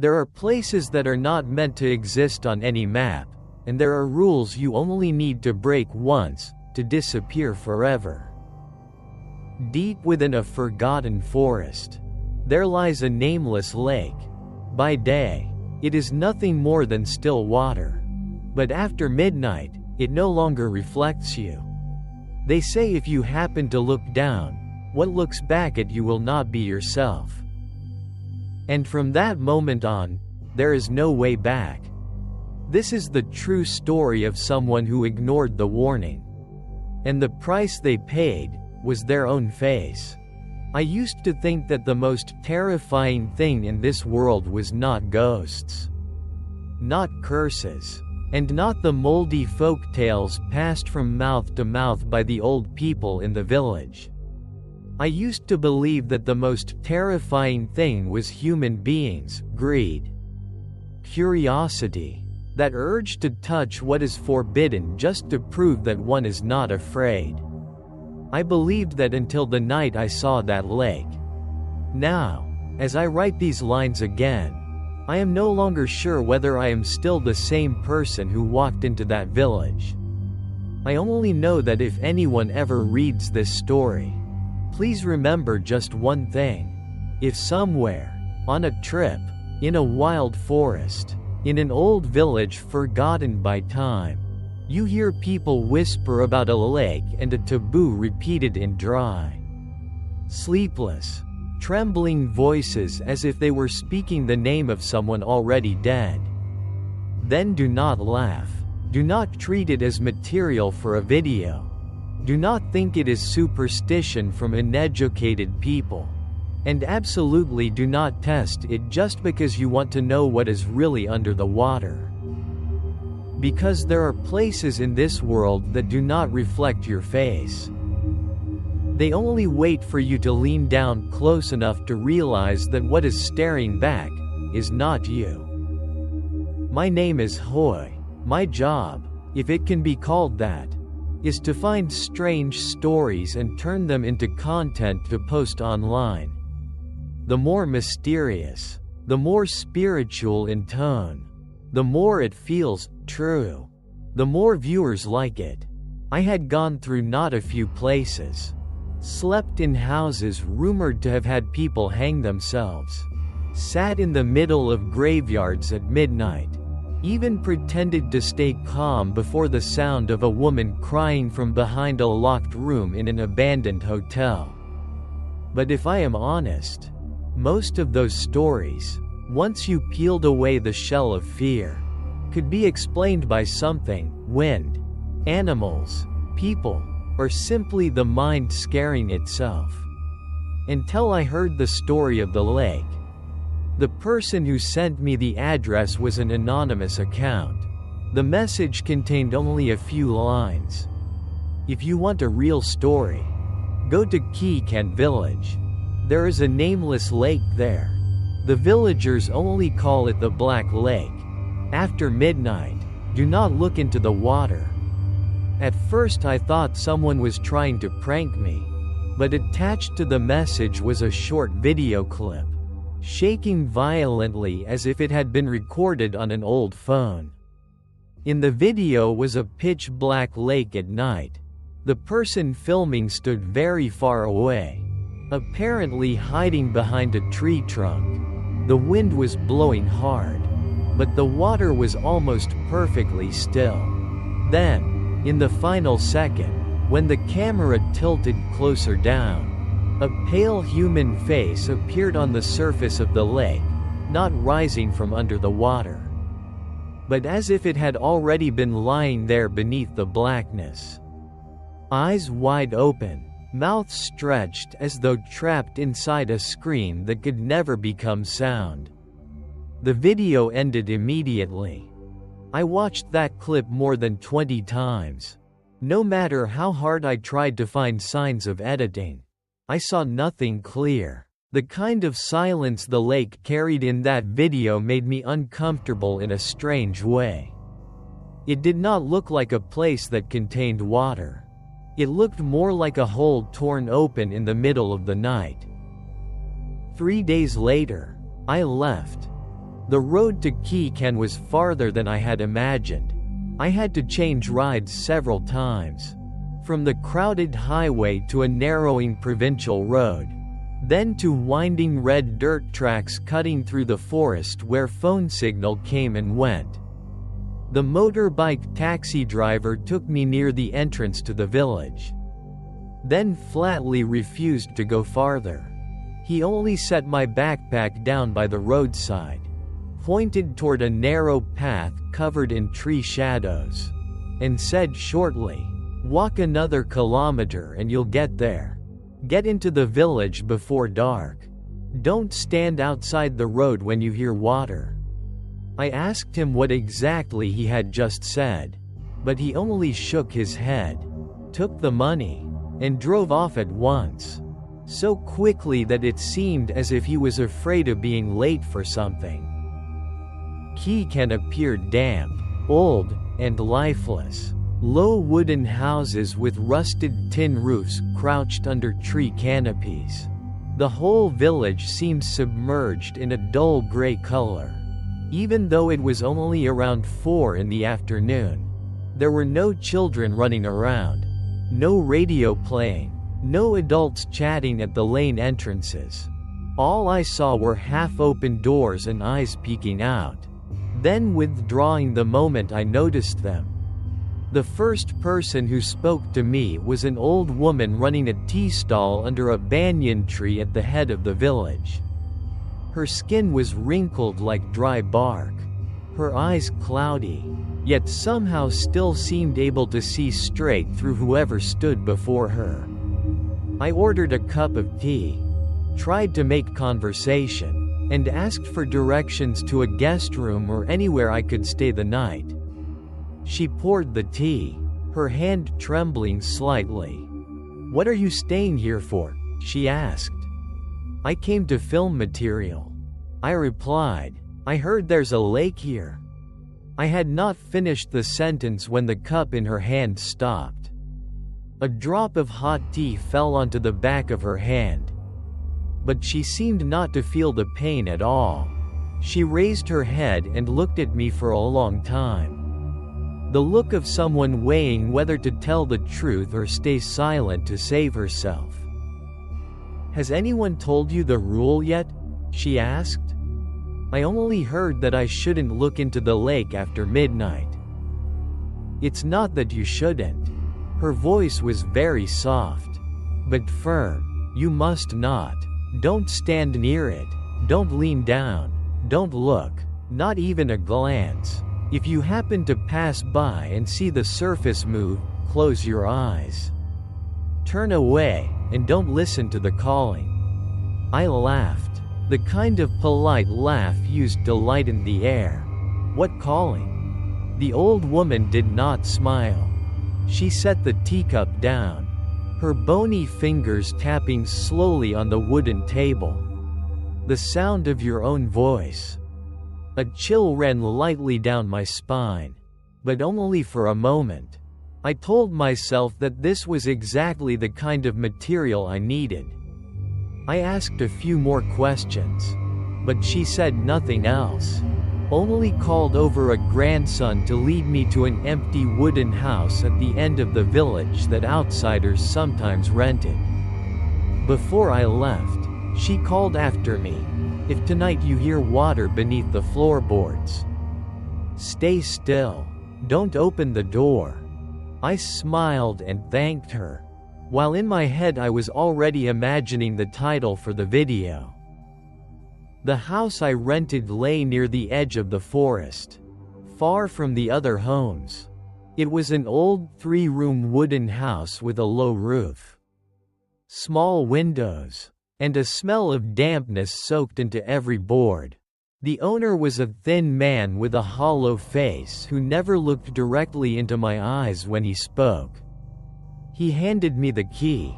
There are places that are not meant to exist on any map, and there are rules you only need to break once, to disappear forever. Deep within a forgotten forest, there lies a nameless lake. By day, it is nothing more than still water. But after midnight, it no longer reflects you. They say if you happen to look down, what looks back at you will not be yourself. And from that moment on, there is no way back. This is the true story of someone who ignored the warning. And the price they paid was their own face. I used to think that the most terrifying thing in this world was not ghosts, not curses, and not the moldy folk tales passed from mouth to mouth by the old people in the village. I used to believe that the most terrifying thing was human beings, greed, curiosity, that urge to touch what is forbidden just to prove that one is not afraid. I believed that until the night I saw that lake. Now, as I write these lines again, I am no longer sure whether I am still the same person who walked into that village. I only know that if anyone ever reads this story, please remember just one thing. If somewhere, on a trip, in a wild forest, in an old village forgotten by time, you hear people whisper about a lake and a taboo repeated in dry, sleepless, trembling voices as if they were speaking the name of someone already dead, then do not laugh. Do not treat it as material for a video. Do not think it is superstition from uneducated people. And absolutely do not test it just because you want to know what is really under the water. Because there are places in this world that do not reflect your face. They only wait for you to lean down close enough to realize that what is staring back is not you. My name is Hoy. My job, if it can be called that, is to find strange stories and turn them into content to post online. The more mysterious, the more spiritual in tone, the more it feels true, the more viewers like it. I had gone through not a few places, slept in houses rumored to have had people hang themselves, sat in the middle of graveyards at midnight, even pretended to stay calm before the sound of a woman crying from behind a locked room in an abandoned hotel. But if I am honest, most of those stories, once you peeled away the shell of fear, could be explained by something: wind, animals, people, or simply the mind scaring itself. Until I heard the story of the lake. The person who sent me the address was an anonymous account. The message contained only a few lines. If you want a real story, go to Keycan Village. There is a nameless lake there. The villagers only call it the Black Lake. After midnight, do not look into the water. At first I thought someone was trying to prank me, but attached to the message was a short video clip, shaking violently as if it had been recorded on an old phone. In the video was a pitch-black lake at night. The person filming stood very far away, apparently hiding behind a tree trunk. The wind was blowing hard, but the water was almost perfectly still. Then, in the final second, when the camera tilted closer down, a pale human face appeared on the surface of the lake, not rising from under the water, but as if it had already been lying there beneath the blackness. Eyes wide open, mouth stretched as though trapped inside a scream that could never become sound. The video ended immediately. I watched that clip more than 20 times. No matter how hard I tried to find signs of editing, I saw nothing clear. The kind of silence the lake carried in that video made me uncomfortable in a strange way. It did not look like a place that contained water. It looked more like a hole torn open in the middle of the night. 3 days later, I left. The road to Kikan was farther than I had imagined. I had to change rides several times. From the crowded highway to a narrowing provincial road. Then to winding red dirt tracks cutting through the forest where phone signal came and went. The motorbike taxi driver took me near the entrance to the village. Then flatly refused to go farther. He only set my backpack down by the roadside, pointed toward a narrow path covered in tree shadows, and said shortly, "Walk another kilometer and you'll get there. Get into the village before dark. Don't stand outside the road when you hear water." I asked him what exactly he had just said, but he only shook his head, took the money, and drove off at once, so quickly that it seemed as if he was afraid of being late for something. Kikan appeared damp, old, and lifeless. Low wooden houses with rusted tin roofs crouched under tree canopies. The whole village seemed submerged in a dull gray color. Even though it was only around 4 in the afternoon, there were no children running around, no radio playing, no adults chatting at the lane entrances. All I saw were half-open doors and eyes peeking out, then withdrawing the moment I noticed them. The first person who spoke to me was an old woman running a tea stall under a banyan tree at the head of the village. Her skin was wrinkled like dry bark, her eyes cloudy, yet somehow still seemed able to see straight through whoever stood before her. I ordered a cup of tea, tried to make conversation, and asked for directions to a guest room or anywhere I could stay the night. She poured the tea, her hand trembling slightly. "What are you staying here for?" she asked. "I came to film material," I replied. "I heard there's a lake here." I had not finished the sentence when the cup in her hand stopped. A drop of hot tea fell onto the back of her hand. But she seemed not to feel the pain at all. She raised her head and looked at me for a long time. The look of someone weighing whether to tell the truth or stay silent to save herself. "Has anyone told you the rule yet?" she asked. "I only heard that I shouldn't look into the lake after midnight." "It's not that you shouldn't." Her voice was very soft, but firm. "You must not. Don't stand near it. Don't lean down. Don't look. Not even a glance. If you happen to pass by and see the surface move, close your eyes. Turn away, and don't listen to the calling." I laughed. The kind of polite laugh used to lighten the air. "What calling?" The old woman did not smile. She set the teacup down, her bony fingers tapping slowly on the wooden table. "The sound of your own voice." A chill ran lightly down my spine, but only for a moment. I told myself that this was exactly the kind of material I needed. I asked a few more questions, but she said nothing else, only called over a grandson to lead me to an empty wooden house at the end of the village that outsiders sometimes rented. Before I left, she called after me, "If tonight you hear water beneath the floorboards, stay still. Don't open the door." I smiled and thanked her, while in my head I was already imagining the title for the video. The house I rented lay near the edge of the forest, far from the other homes. It was an old 3-room wooden house with a low roof, small windows, and a smell of dampness soaked into every board. The owner was a thin man with a hollow face who never looked directly into my eyes when he spoke. He handed me the key,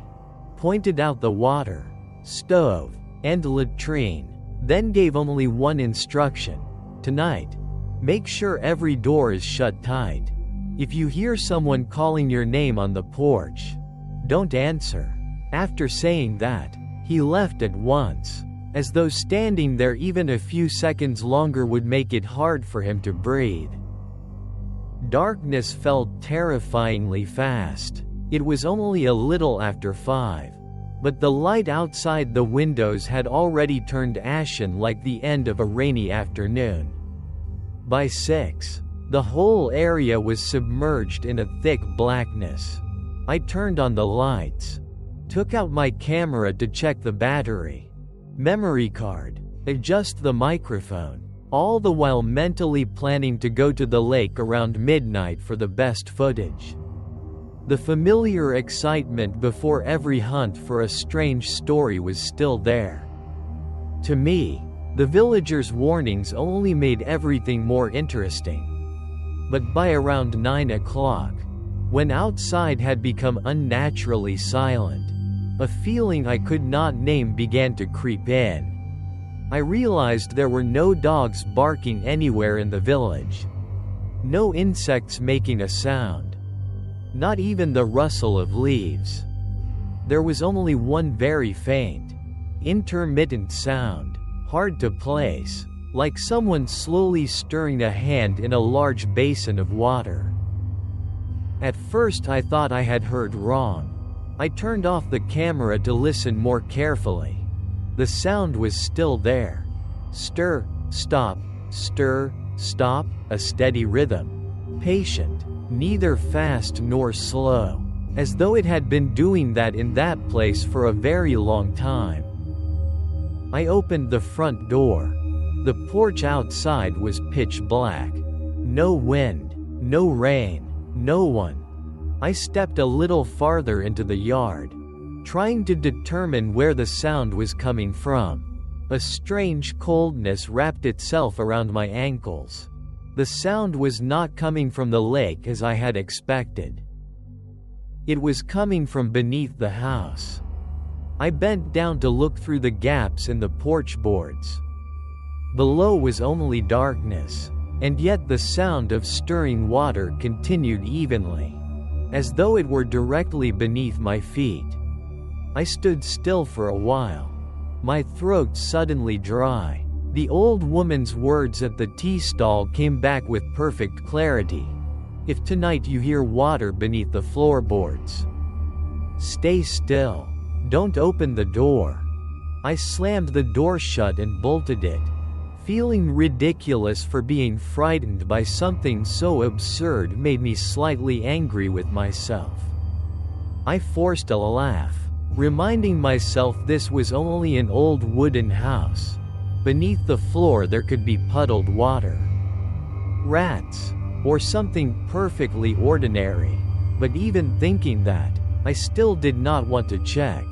pointed out the water, stove, and latrine, then gave only one instruction. "Tonight, make sure every door is shut tight. If you hear someone calling your name on the porch, don't answer." After saying that, he left at once. as though standing there even a few seconds longer would make it hard for him to breathe. Darkness fell terrifyingly fast. It was only a little after 5. But the light outside the windows had already turned ashen like the end of a rainy afternoon. By 6, the whole area was submerged in a thick blackness. I turned on the lights, took out my camera to check the battery, memory card, adjust the microphone, all the while mentally planning to go to the lake around midnight for the best footage. The familiar excitement before every hunt for a strange story was still there. To me, the villagers' warnings only made everything more interesting. But by around 9 o'clock, when outside had become unnaturally silent, a feeling I could not name began to creep in. I realized there were no dogs barking anywhere in the village. No insects making a sound. Not even the rustle of leaves. There was only one very faint, intermittent sound, hard to place, like someone slowly stirring a hand in a large basin of water. At first I thought I had heard wrong. I turned off the camera to listen more carefully. The sound was still there. Stir, stop, stir, stop, a steady rhythm. Patient. Neither fast nor slow, as though it had been doing that in that place for a very long time. I opened the front door. The porch outside was pitch black. No wind, no rain, no one. I stepped a little farther into the yard, trying to determine where the sound was coming from. A strange coldness wrapped itself around my ankles. The sound was not coming from the lake as I had expected. It was coming from beneath the house. I bent down to look through the gaps in the porch boards. Below was only darkness, and yet the sound of stirring water continued evenly, as though it were directly beneath my feet. I stood still for a while, my throat suddenly dry. The old woman's words at the tea stall came back with perfect clarity. If tonight you hear water beneath the floorboards, stay still. Don't open the door. I slammed the door shut and bolted it, feeling ridiculous for being frightened by something so absurd made me slightly angry with myself. I forced a laugh, reminding myself this was only an old wooden house. Beneath the floor there could be puddled water. Rats, or something perfectly ordinary. But even thinking that, I still did not want to check.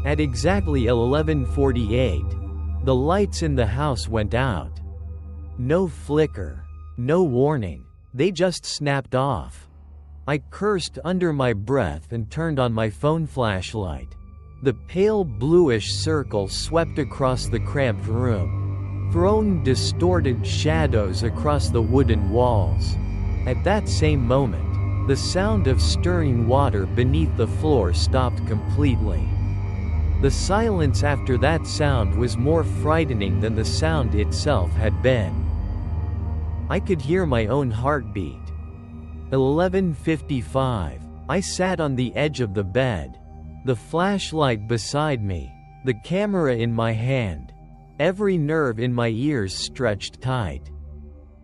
At exactly 11:48, the lights in the house went out. No flicker, no warning, they just snapped off. I cursed under my breath and turned on my phone flashlight. The pale bluish circle swept across the cramped room, throwing distorted shadows across the wooden walls. At that same moment, the sound of stirring water beneath the floor stopped completely. The silence after that sound was more frightening than the sound itself had been. I could hear my own heartbeat. 11:55. I sat on the edge of the bed, the flashlight beside me, the camera in my hand, every nerve in my ears stretched tight.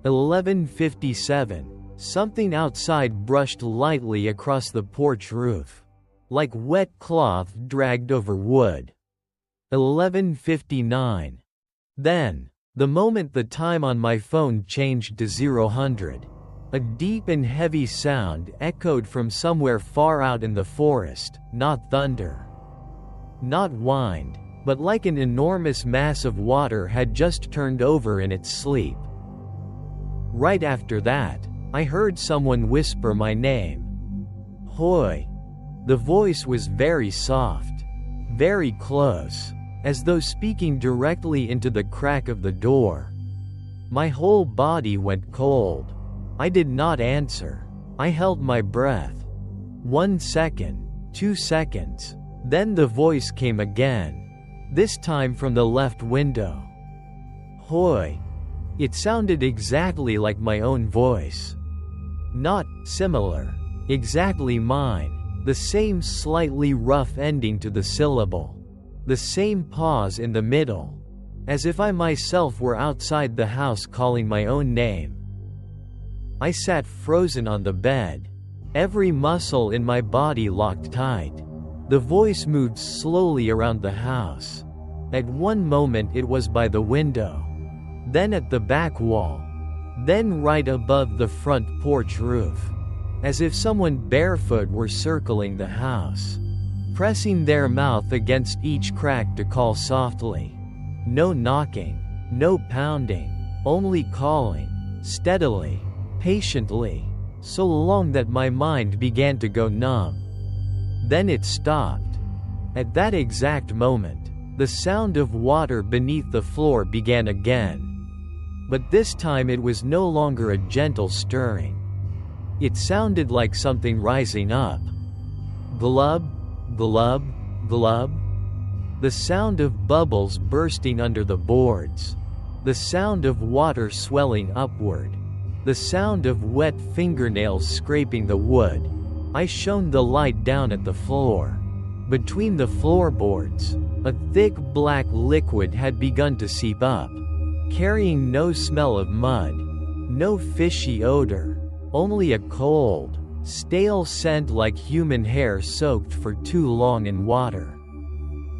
11:57. Something outside brushed lightly across the porch roof, like wet cloth dragged over wood. 11:59. Then, the moment the time on my phone changed to 0, a deep and heavy sound echoed from somewhere far out in the forest, not thunder, not wind, but like an enormous mass of water had just turned over in its sleep. Right after that, I heard someone whisper my name. Hoy. The voice was very soft, very close, as though speaking directly into the crack of the door. My whole body went cold. I did not answer. I held my breath. 1 second, 2 seconds. Then the voice came again. this time from the left window. Hoy! It sounded exactly like my own voice. Not similar, exactly mine, the same slightly rough ending to the syllable. The same pause in the middle. As if I myself were outside the house calling my own name. I sat frozen on the bed. Every muscle in my body locked tight. The voice moved slowly around the house. At one moment it was by the window. Then at the back wall. Then right above the front porch roof. As if someone barefoot were circling the house. Pressing their mouth against each crack to call softly. No knocking, no pounding, only calling, steadily, patiently, so long that my mind began to go numb. Then it stopped. At that exact moment, the sound of water beneath the floor began again. But this time it was no longer a gentle stirring. It sounded like something rising up. Glub, glub, glub. The sound of bubbles bursting under the boards. The sound of water swelling upward. The sound of wet fingernails scraping the wood. I shone the light down at the floor. Between the floorboards, a thick black liquid had begun to seep up, carrying no smell of mud, no fishy odor, only a cold, stale scent like human hair soaked for too long in water.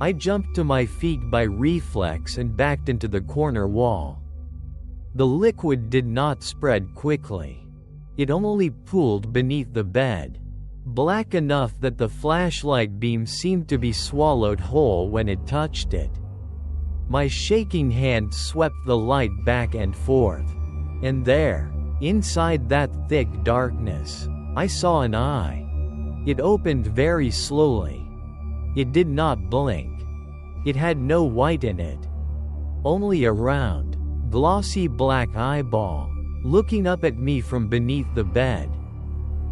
I jumped to my feet by reflex and backed into the corner wall. The liquid did not spread quickly. It only pooled beneath the bed, black enough that the flashlight beam seemed to be swallowed whole when it touched it. My shaking hand swept the light back and forth. And there, inside that thick darkness, I saw an eye. It opened very slowly. It did not blink. It had no white in it. Only a round, glossy black eyeball, looking up at me from beneath the bed.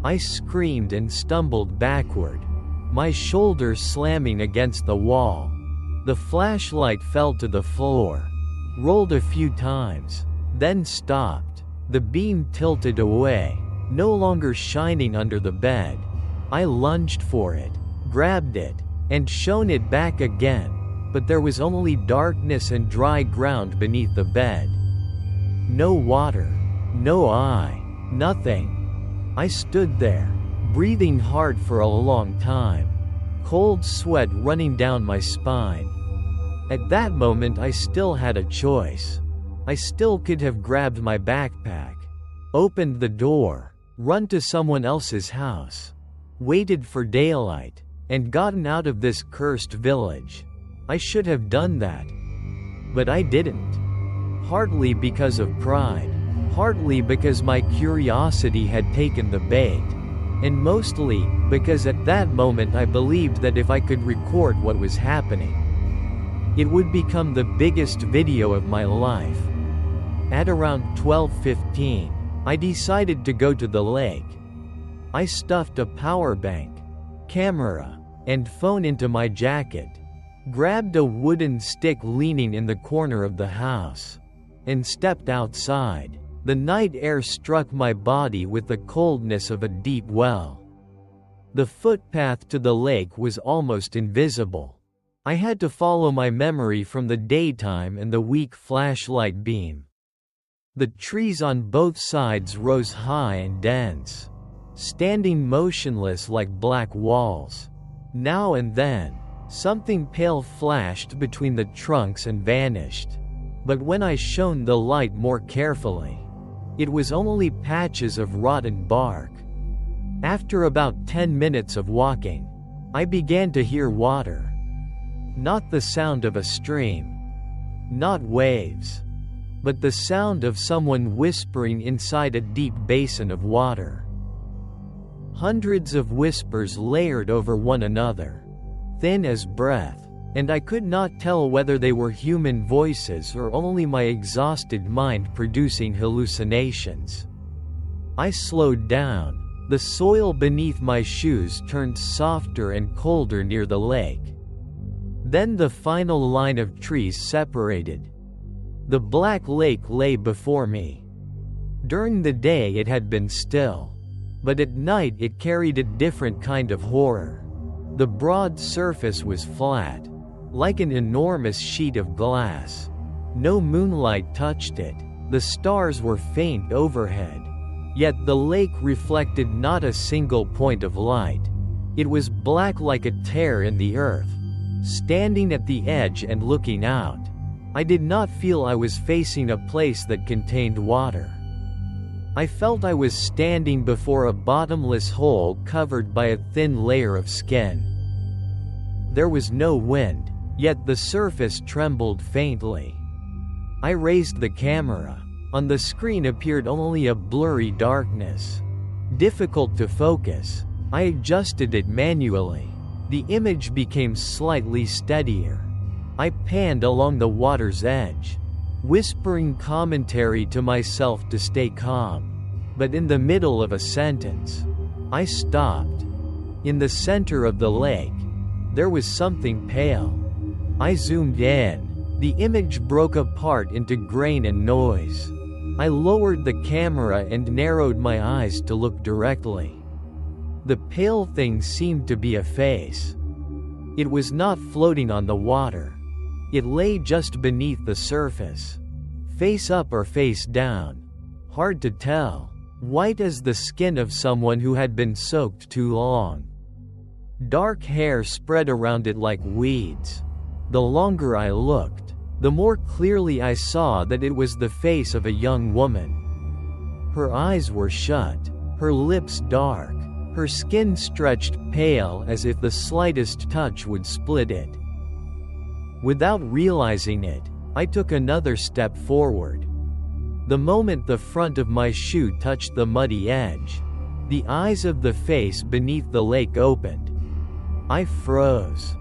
I screamed and stumbled backward, my shoulders slamming against the wall. The flashlight fell to the floor, rolled a few times, then stopped. The beam tilted away, no longer shining under the bed. I lunged for it, grabbed it, and shone it back again, but there was only darkness and dry ground beneath the bed. No water, no eye, nothing. I stood there, breathing hard for a long time, cold sweat running down my spine. At that moment I still had a choice. I still could have grabbed my backpack, opened the door, run to someone else's house, waited for daylight, and gotten out of this cursed village. I should have done that. But I didn't. Hardly because of pride, hardly because my curiosity had taken the bait, and mostly because at that moment I believed that if I could record what was happening, it would become the biggest video of my life. At around 12:15, I decided to go to the lake. I stuffed a power bank, camera, and phone into my jacket, grabbed a wooden stick leaning in the corner of the house, and stepped outside. The night air struck my body with the coldness of a deep well. The footpath to the lake was almost invisible. I had to follow my memory from the daytime and the weak flashlight beam. The trees on both sides rose high and dense, standing motionless like black walls. Now and then, something pale flashed between the trunks and vanished. But when I shone the light more carefully, it was only patches of rotten bark. After about 10 minutes of walking, I began to hear water. Not the sound of a stream, not waves, but the sound of someone whispering inside a deep basin of water. Hundreds of whispers layered over one another, thin as breath, and I could not tell whether they were human voices or only my exhausted mind producing hallucinations. I slowed down. The soil beneath my shoes turned softer and colder near the lake. Then the final line of trees separated. The black lake lay before me. During the day it had been still, but at night it carried a different kind of horror. The broad surface was flat, like an enormous sheet of glass. No moonlight touched it. The stars were faint overhead. Yet the lake reflected not a single point of light. It was black like a tear in the earth. Standing at the edge and looking out, I did not feel I was facing a place that contained water. I felt I was standing before a bottomless hole covered by a thin layer of skin. There was no wind, yet the surface trembled faintly. I raised the camera. On the screen appeared only a blurry darkness. Difficult to focus, I adjusted it manually. The image became slightly steadier. I panned along the water's edge, whispering commentary to myself to stay calm. But in the middle of a sentence, I stopped. In the center of the lake, there was something pale. I zoomed in. The image broke apart into grain and noise. I lowered the camera and narrowed my eyes to look directly. The pale thing seemed to be a face. It was not floating on the water. It lay just beneath the surface. Face up or face down. Hard to tell. White as the skin of someone who had been soaked too long. Dark hair spread around it like weeds. The longer I looked, the more clearly I saw that it was the face of a young woman. Her eyes were shut, her lips dark, her skin stretched pale as if the slightest touch would split it. Without realizing it, I took another step forward. The moment the front of my shoe touched the muddy edge, the eyes of the face beneath the lake opened. I froze.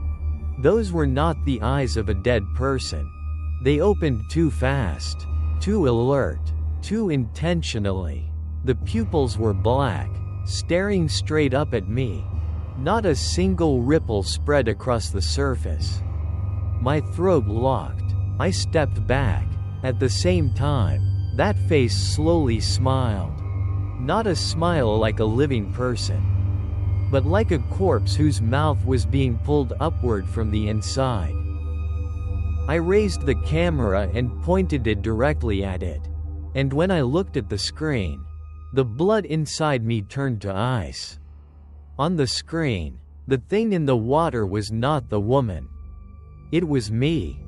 Those were not the eyes of a dead person. They opened too fast, too alert, too intentionally. The pupils were black, staring straight up at me. Not a single ripple spread across the surface. My throat locked. I stepped back. At the same time, that face slowly smiled. Not a smile like a living person, but like a corpse whose mouth was being pulled upward from the inside. I raised the camera and pointed it directly at it. And when I looked at the screen, the blood inside me turned to ice. On the screen, the thing in the water was not the woman. It was me.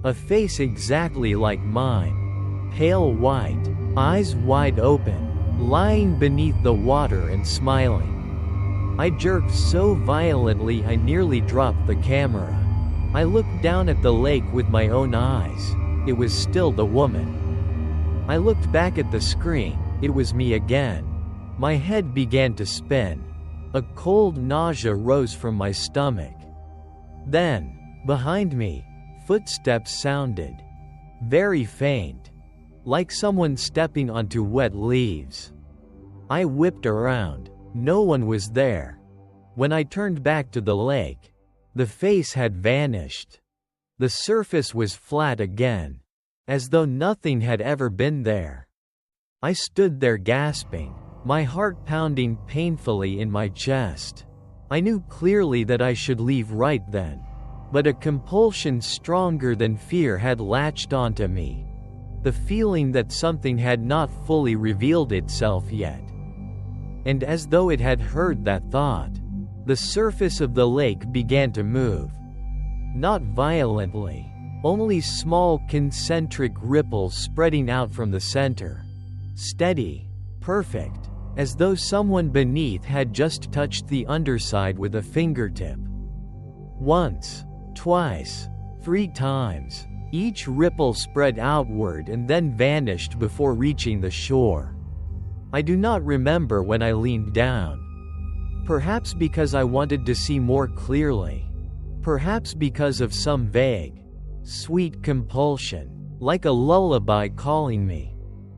A face exactly like mine. Pale white, eyes wide open, lying beneath the water and smiling. I jerked so violently I nearly dropped the camera. I looked down at the lake with my own eyes. It was still the woman. I looked back at the screen. It was me again. My head began to spin. A cold nausea rose from my stomach. Then, behind me, footsteps sounded. Very faint. Like someone stepping onto wet leaves. I whipped around. No one was there. When I turned back to the lake, the face had vanished. The surface was flat again, as though nothing had ever been there. I stood there gasping, my heart pounding painfully in my chest. I knew clearly that I should leave right then, but a compulsion stronger than fear had latched onto me. The feeling that something had not fully revealed itself yet. And as though it had heard that thought, the surface of the lake began to move. Not violently, only small concentric ripples spreading out from the center. Steady, perfect, as though someone beneath had just touched the underside with a fingertip. Once, twice, 3 times, each ripple spread outward and then vanished before reaching the shore. I do not remember when I leaned down. Perhaps because I wanted to see more clearly. Perhaps because of some vague, sweet compulsion, like a lullaby calling me,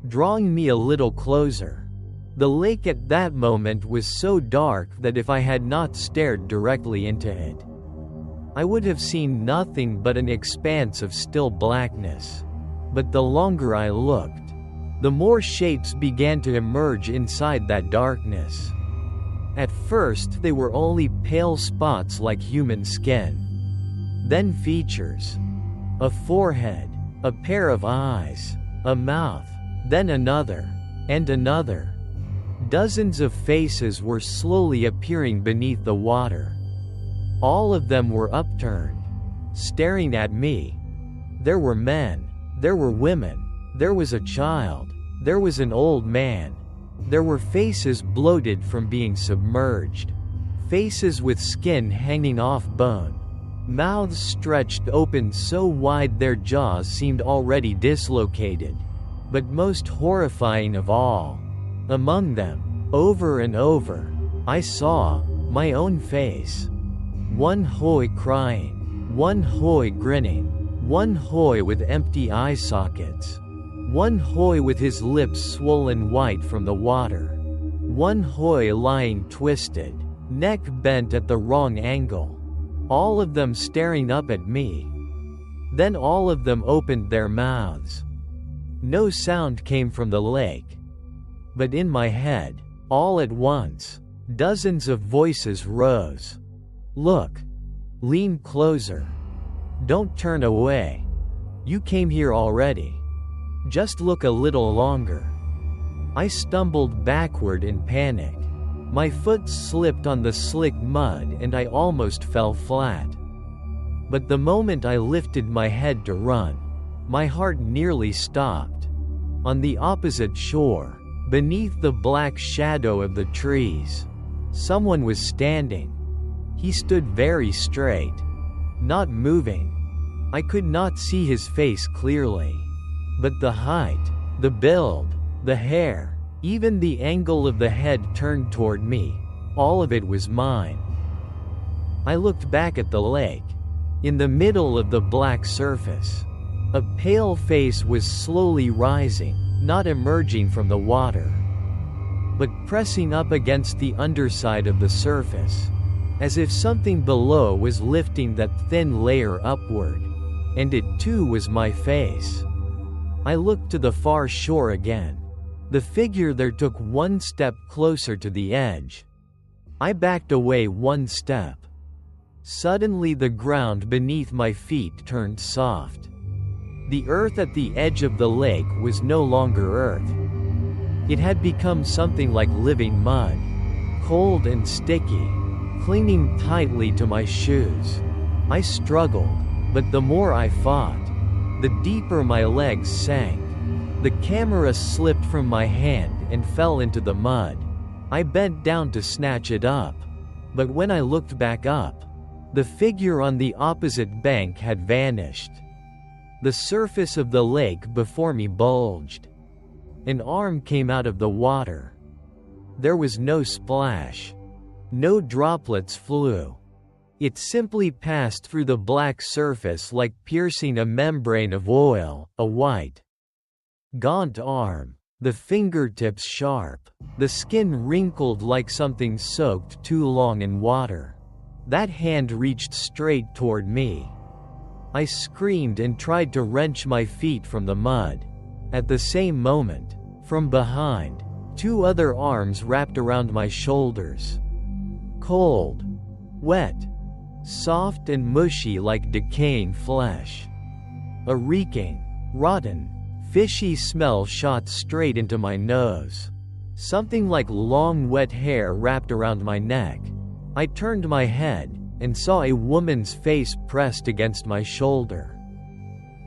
drawing me a little closer. The lake at that moment was so dark that if I had not stared directly into it, I would have seen nothing but an expanse of still blackness. But the longer I looked, the more shapes began to emerge inside that darkness. At first they were only pale spots like human skin. Then features. A forehead, a pair of eyes, a mouth, then another, and another. Dozens of faces were slowly appearing beneath the water. All of them were upturned, staring at me. There were men, there were women, there was a child, there was an old man. There were faces bloated from being submerged. Faces with skin hanging off bone. Mouths stretched open so wide their jaws seemed already dislocated. But most horrifying of all, among them, over and over, I saw my own face. One hoi crying, one hoi grinning, one hoi with empty eye sockets. One hoi with his lips swollen white from the water. One hoi lying twisted, neck bent at the wrong angle. All of them staring up at me. Then all of them opened their mouths. No sound came from the lake. But in my head, all at once, dozens of voices rose. Look. Lean closer. Don't turn away. You came here already. Just look a little longer. I stumbled backward in panic. My foot slipped on the slick mud and I almost fell flat. But the moment I lifted my head to run, my heart nearly stopped. On the opposite shore, beneath the black shadow of the trees, someone was standing. He stood very straight, not moving. I could not see his face clearly. But the height, the build, the hair, even the angle of the head turned toward me, all of it was mine. I looked back at the lake. In the middle of the black surface, a pale face was slowly rising, not emerging from the water, but pressing up against the underside of the surface, as if something below was lifting that thin layer upward, and it too was my face. I looked to the far shore again. The figure there took one step closer to the edge. I backed away one step. Suddenly the ground beneath my feet turned soft. The earth at the edge of the lake was no longer earth. It had become something like living mud, cold and sticky, clinging tightly to my shoes. I struggled, but the more I fought, the deeper my legs sank. The camera slipped from my hand and fell into the mud. I bent down to snatch it up. But when I looked back up, the figure on the opposite bank had vanished. The surface of the lake before me bulged. An arm came out of the water. There was no splash. No droplets flew. It simply passed through the black surface like piercing a membrane of oil, a white, gaunt arm, the fingertips sharp, the skin wrinkled like something soaked too long in water. That hand reached straight toward me. I screamed and tried to wrench my feet from the mud. At the same moment, from behind, two other arms wrapped around my shoulders. Cold, wet, soft and mushy like decaying flesh. A reeking, rotten, fishy smell shot straight into my nose. Something like long wet hair wrapped around my neck. I turned my head and saw a woman's face pressed against my shoulder.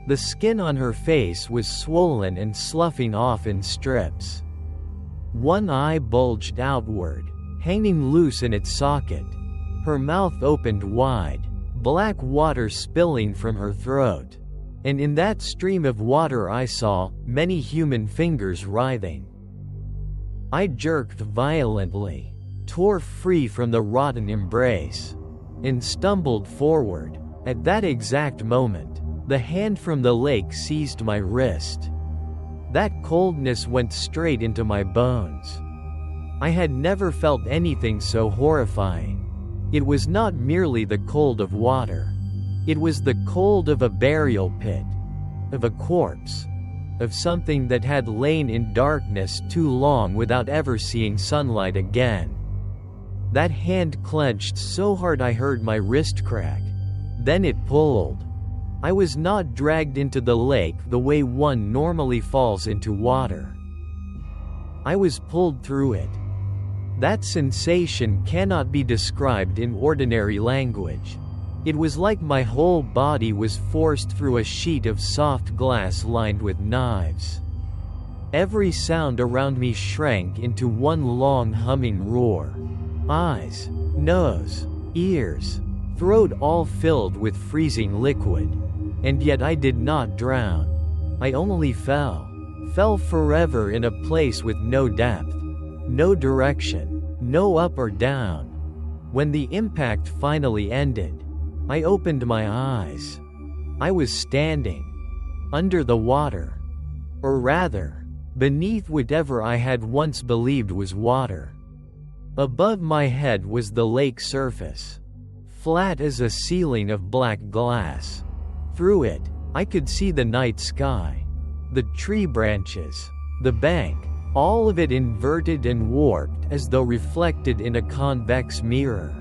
The skin on her face was swollen and sloughing off in strips. One eye bulged outward, hanging loose in its socket. Her mouth opened wide, black water spilling from her throat. And in that stream of water I saw many human fingers writhing. I jerked violently, tore free from the rotten embrace, and stumbled forward. At that exact moment, the hand from the lake seized my wrist. That coldness went straight into my bones. I had never felt anything so horrifying. It was not merely the cold of water. It was the cold of a burial pit, of a corpse, of something that had lain in darkness too long without ever seeing sunlight again. That hand clenched so hard I heard my wrist crack. Then it pulled. I was not dragged into the lake the way one normally falls into water. I was pulled through it. That sensation cannot be described in ordinary language. It was like my whole body was forced through a sheet of soft glass lined with knives. Every sound around me shrank into one long humming roar. Eyes, nose, ears, throat all filled with freezing liquid. And yet I did not drown. I only fell forever in a place with no depth, no direction, no up or down. When the impact finally ended, I opened my eyes. I was standing under the water, or rather, beneath whatever I had once believed was water. Above my head was the lake surface, flat as a ceiling of black glass. Through it, I could see the night sky, the tree branches, the bank, all of it inverted and warped as though reflected in a convex mirror.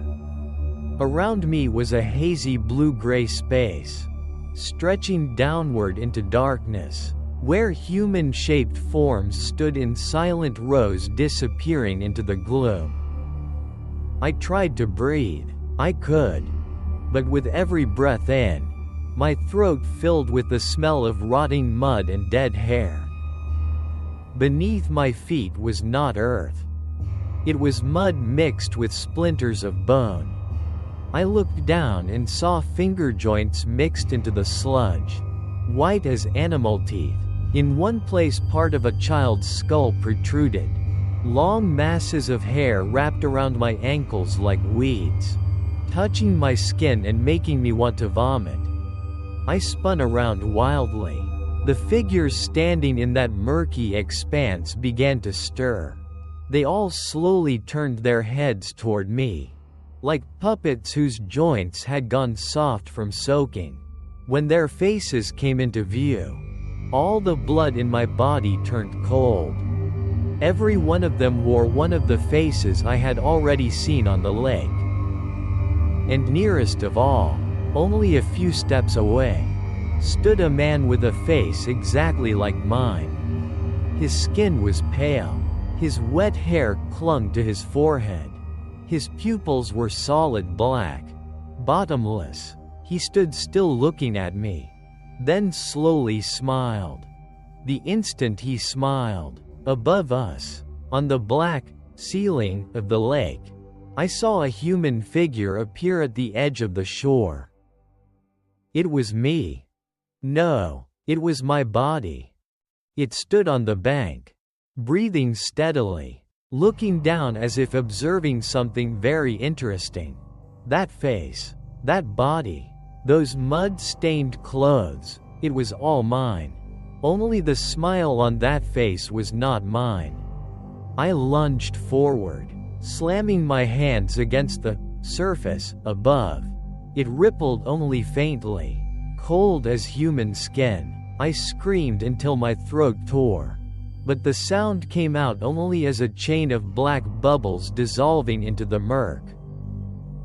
Around me was a hazy blue-gray space, stretching downward into darkness, where human-shaped forms stood in silent rows disappearing into the gloom. I tried to breathe. I could. But with every breath in, my throat filled with the smell of rotting mud and dead hair. Beneath my feet was not earth. It was mud mixed with splinters of bone. I looked down and saw finger joints mixed into the sludge, white as animal teeth. In one place part of a child's skull protruded. Long masses of hair wrapped around my ankles like weeds, touching my skin and making me want to vomit. I spun around wildly. The figures standing in that murky expanse began to stir. They all slowly turned their heads toward me, like puppets whose joints had gone soft from soaking. When their faces came into view, all the blood in my body turned cold. Every one of them wore one of the faces I had already seen on the lake. And nearest of all, only a few steps away, stood a man with a face exactly like mine. His skin was pale. His wet hair clung to his forehead. His pupils were solid black, bottomless. He stood still looking at me, then slowly smiled. The instant he smiled, above us, on the black ceiling of the lake, I saw a human figure appear at the edge of the shore. It was me. No, it was my body. It stood on the bank, breathing steadily, looking down as if observing something very interesting. That face, that body, those mud-stained clothes, it was all mine. Only the smile on that face was not mine. I lunged forward, slamming my hands against the surface above. It rippled only faintly, cold as human skin. I screamed until my throat tore. But the sound came out only as a chain of black bubbles dissolving into the murk.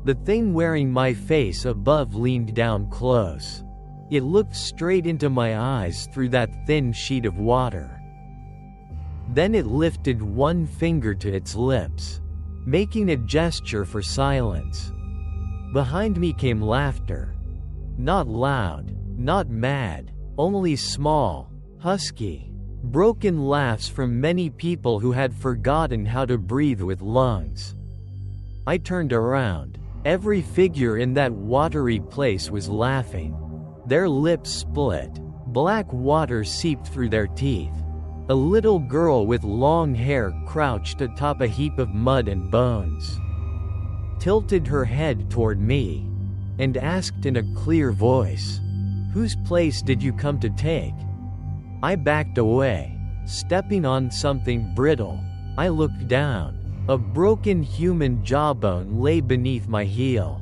The thing wearing my face above leaned down close. It looked straight into my eyes through that thin sheet of water. Then it lifted one finger to its lips, making a gesture for silence. Behind me came laughter. Not loud, not mad, only small, husky, broken laughs from many people who had forgotten how to breathe with lungs. I turned around. Every figure in that watery place was laughing. Their lips split. Black water seeped through their teeth. A little girl with long hair crouched atop a heap of mud and bones, tilted her head toward me, and asked in a clear voice, "Whose place did you come to take?" I backed away, stepping on something brittle. I looked down. A broken human jawbone lay beneath my heel.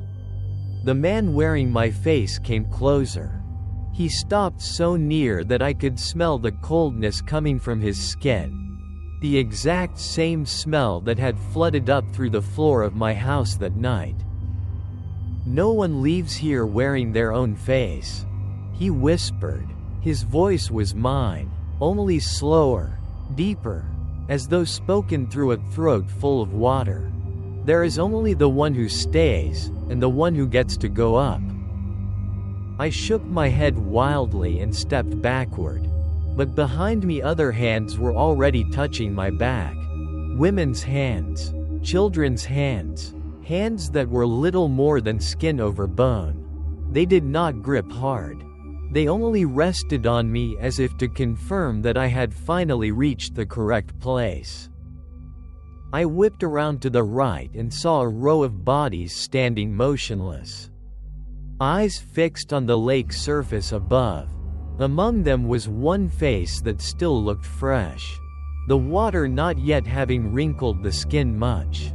The man wearing my face came closer. He stopped so near that I could smell the coldness coming from his skin. The exact same smell that had flooded up through the floor of my house that night. "No one leaves here wearing their own face," he whispered. His voice was mine, only slower, deeper, as though spoken through a throat full of water. "There is only the one who stays, and the one who gets to go up." I shook my head wildly and stepped backward. But behind me other hands were already touching my back. Women's hands, children's hands, hands that were little more than skin over bone. They did not grip hard. They only rested on me as if to confirm that I had finally reached the correct place. I whipped around to the right and saw a row of bodies standing motionless. Eyes fixed on the lake surface above. Among them was one face that still looked fresh, the water not yet having wrinkled the skin much.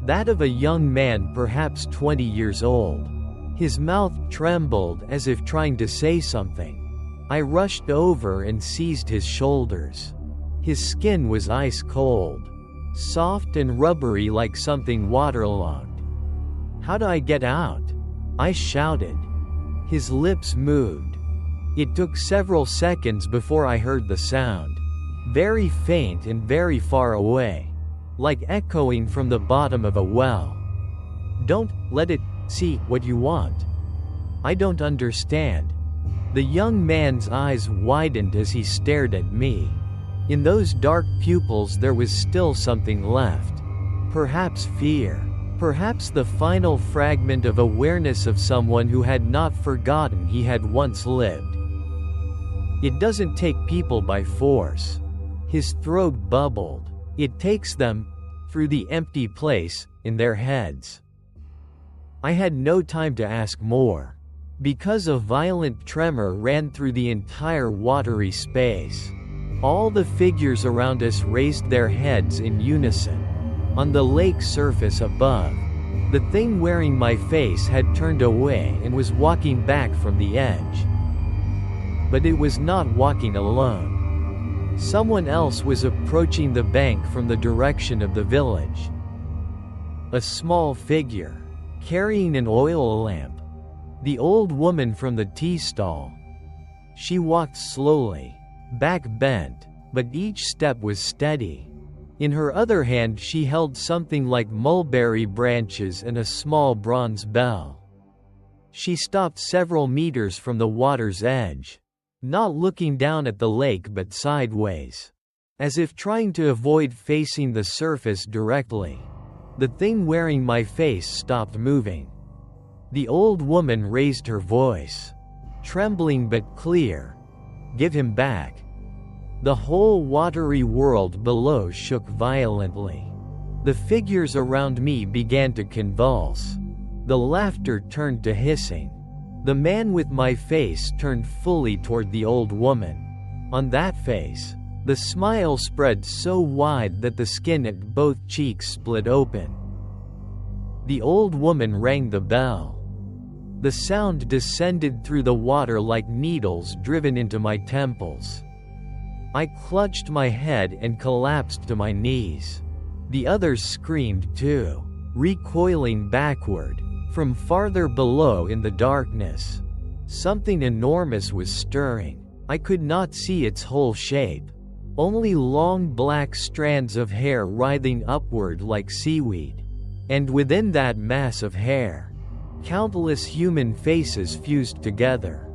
That of a young man perhaps 20 years old. His mouth trembled as if trying to say something. I rushed over and seized his shoulders. His skin was ice cold, soft and rubbery like something waterlogged. "How do I get out?" I shouted. His lips moved. It took several seconds before I heard the sound. Very faint and very far away. Like echoing from the bottom of a well. "Don't let it see what you want." "I don't understand." The young man's eyes widened as he stared at me. In those dark pupils there was still something left. Perhaps fear. Perhaps the final fragment of awareness of someone who had not forgotten he had once lived. "It doesn't take people by force." His throat bubbled. "It takes them, through the empty place, in their heads." I had no time to ask more. Because a violent tremor ran through the entire watery space. All the figures around us raised their heads in unison. On the lake surface above, the thing wearing my face had turned away and was walking back from the edge. But it was not walking alone. Someone else was approaching the bank from the direction of the village. A small figure, carrying an oil lamp. The old woman from the tea stall. She walked slowly, back bent, but each step was steady. In her other hand she held something like mulberry branches and a small bronze bell. She stopped several meters from the water's edge. Not looking down at the lake but sideways. As if trying to avoid facing the surface directly. The thing wearing my face stopped moving. The old woman raised her voice. Trembling but clear. "Give him back." The whole watery world below shook violently. The figures around me began to convulse. The laughter turned to hissing. The man with my face turned fully toward the old woman. On that face, the smile spread so wide that the skin at both cheeks split open. The old woman rang the bell. The sound descended through the water like needles driven into my temples. I clutched my head and collapsed to my knees. The others screamed too, recoiling backward. From farther below in the darkness, something enormous was stirring. I could not see its whole shape. Only long black strands of hair writhing upward like seaweed. And within that mass of hair, countless human faces fused together.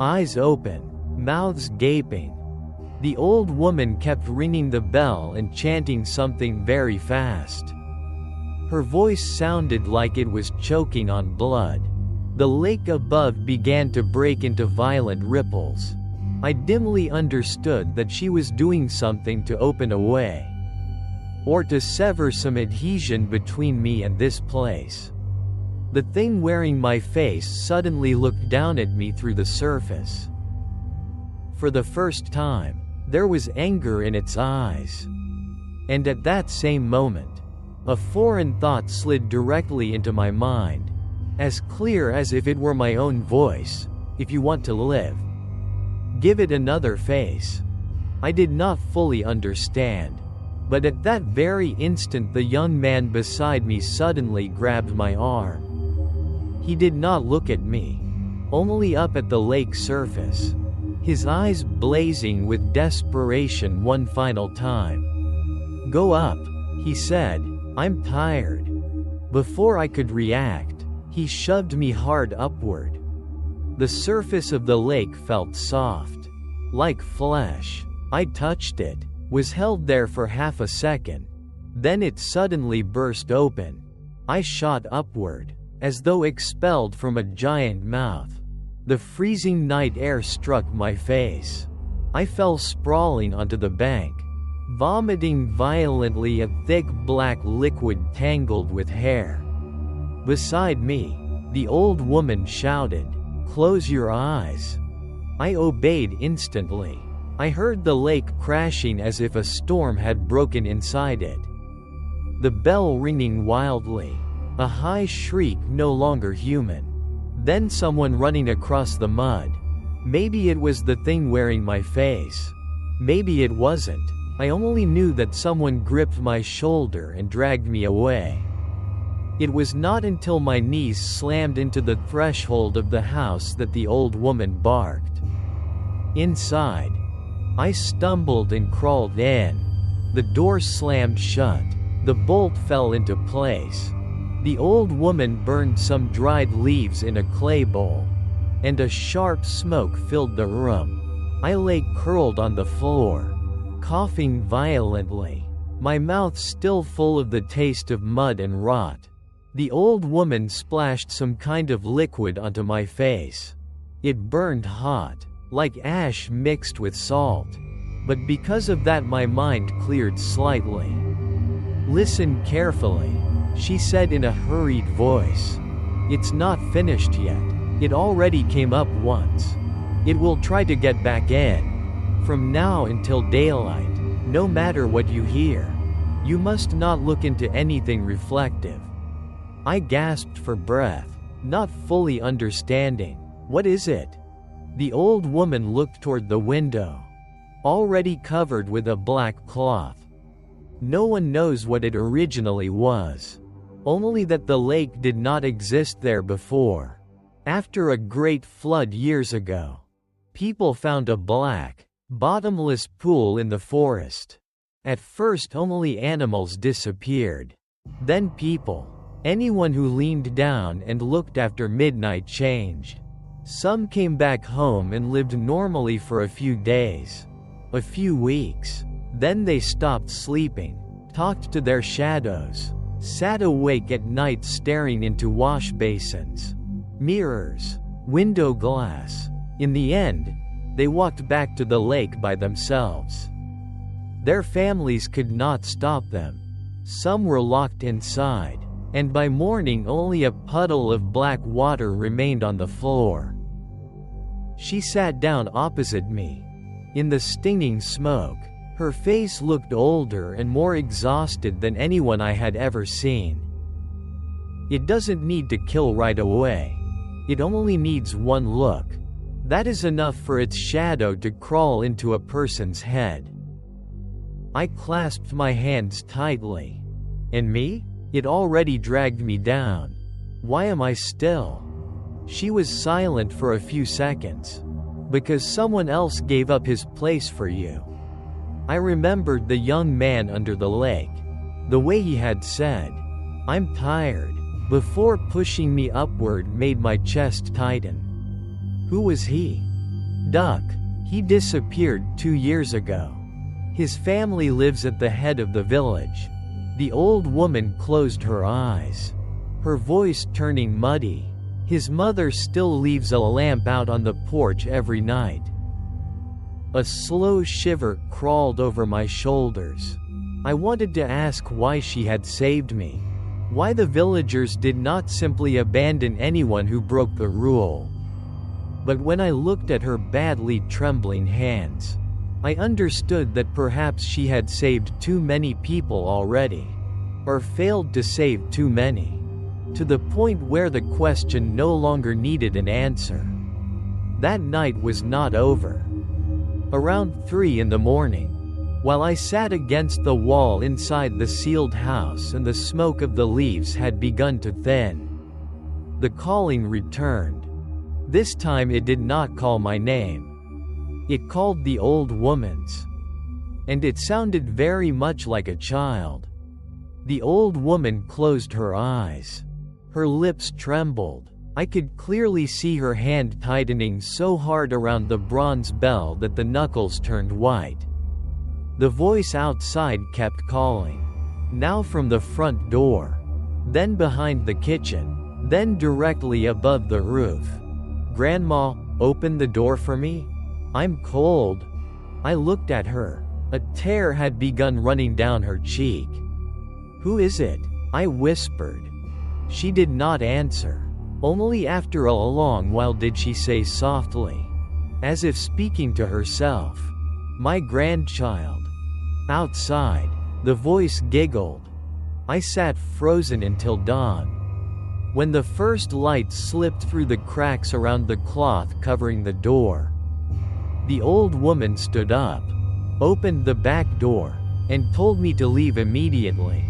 Eyes open, mouths gaping. The old woman kept ringing the bell and chanting something very fast. Her voice sounded like it was choking on blood. The lake above began to break into violent ripples. I dimly understood that she was doing something to open a way, or to sever some adhesion between me and this place. The thing wearing my face suddenly looked down at me through the surface. For the first time, there was anger in its eyes. And at that same moment, a foreign thought slid directly into my mind. as clear as if it were my own voice. If you want to live, give it another face. I did not fully understand, but at that very instant the young man beside me suddenly grabbed my arm. He did not look at me, only up at the lake surface, his eyes blazing with desperation one final time. "Go up," he said, "I'm tired." Before I could react, he shoved me hard upward. The surface of the lake felt soft, like flesh. I touched it, was held there for half a second. Then it suddenly burst open. I shot upward, as though expelled from a giant mouth. The freezing night air struck my face. I fell sprawling onto the bank, vomiting violently a thick black liquid tangled with hair. Beside me, the old woman shouted, "Close your eyes." I obeyed instantly. I heard the lake crashing as if a storm had broken inside it. The bell ringing wildly, a high shriek no longer human. Then someone running across the mud. Maybe it was the thing wearing my face. Maybe it wasn't. I only knew that someone gripped my shoulder and dragged me away. It was not until my knees slammed into the threshold of the house that the old woman barked. Inside, I stumbled and crawled in. The door slammed shut. The bolt fell into place. The old woman burned some dried leaves in a clay bowl, and a sharp smoke filled the room. I lay curled on the floor, coughing violently, my mouth still full of the taste of mud and rot. The old woman splashed some kind of liquid onto my face. It burned hot, like ash mixed with salt. But because of that my mind cleared slightly. "Listen carefully," she said in a hurried voice. "It's not finished yet. It already came up once. It will try to get back in. From now until daylight, no matter what you hear, you must not look into anything reflective." I gasped for breath, not fully understanding. "What is it?" The old woman looked toward the window, already covered with a black cloth. No one knows what it originally was. Only that the lake did not exist there before. After a great flood years ago, people found a black, bottomless pool in the forest. At first only animals disappeared. Then people. Anyone who leaned down and looked after midnight changed. Some came back home and lived normally for a few days, a few weeks. Then they stopped sleeping, talked to their shadows, sat awake at night staring into wash basins, mirrors, window glass. In the end, they walked back to the lake by themselves. Their families could not stop them. Some were locked inside, and by morning only a puddle of black water remained on the floor. She sat down opposite me. In the stinging smoke, her face looked older and more exhausted than anyone I had ever seen. "It doesn't need to kill right away. It only needs one look. That is enough for its shadow to crawl into a person's head." I clasped my hands tightly. "And me? It already dragged me down. Why am I still?" She was silent for a few seconds. "Because someone else gave up his place for you." I remembered the young man under the lake. The way he had said, "I'm tired," before pushing me upward made my chest tighten. Who was he? Duck. He disappeared 2 years ago. His family lives at the head of the village. The old woman closed her eyes, her voice turning muddy. His mother still leaves a lamp out on the porch every night. A slow shiver crawled over my shoulders. I wanted to ask why she had saved me. Why the villagers did not simply abandon anyone who broke the rule. But when I looked at her badly trembling hands, I understood that perhaps she had saved too many people already. Or failed to save too many. to the point where the question no longer needed an answer. That night was not over. Around 3 in the morning, while I sat against the wall inside the sealed house and the smoke of the leaves had begun to thin, the calling returned. This time it did not call my name. It called the old woman's. And it sounded very much like a child. The old woman closed her eyes. Her lips trembled. I could clearly see her hand tightening so hard around the bronze bell that the knuckles turned white. The voice outside kept calling. Now from the front door. Then behind the kitchen. Then directly above the roof. "Grandma, open the door for me. I'm cold." I looked at her. A tear had begun running down her cheek. "Who is it?" I whispered. She did not answer. Only after a long while did she say softly, as if speaking to herself, "My grandchild." Outside, the voice giggled. I sat frozen until dawn. When the first light slipped through the cracks around the cloth covering the door, the old woman stood up, opened the back door, and told me to leave immediately.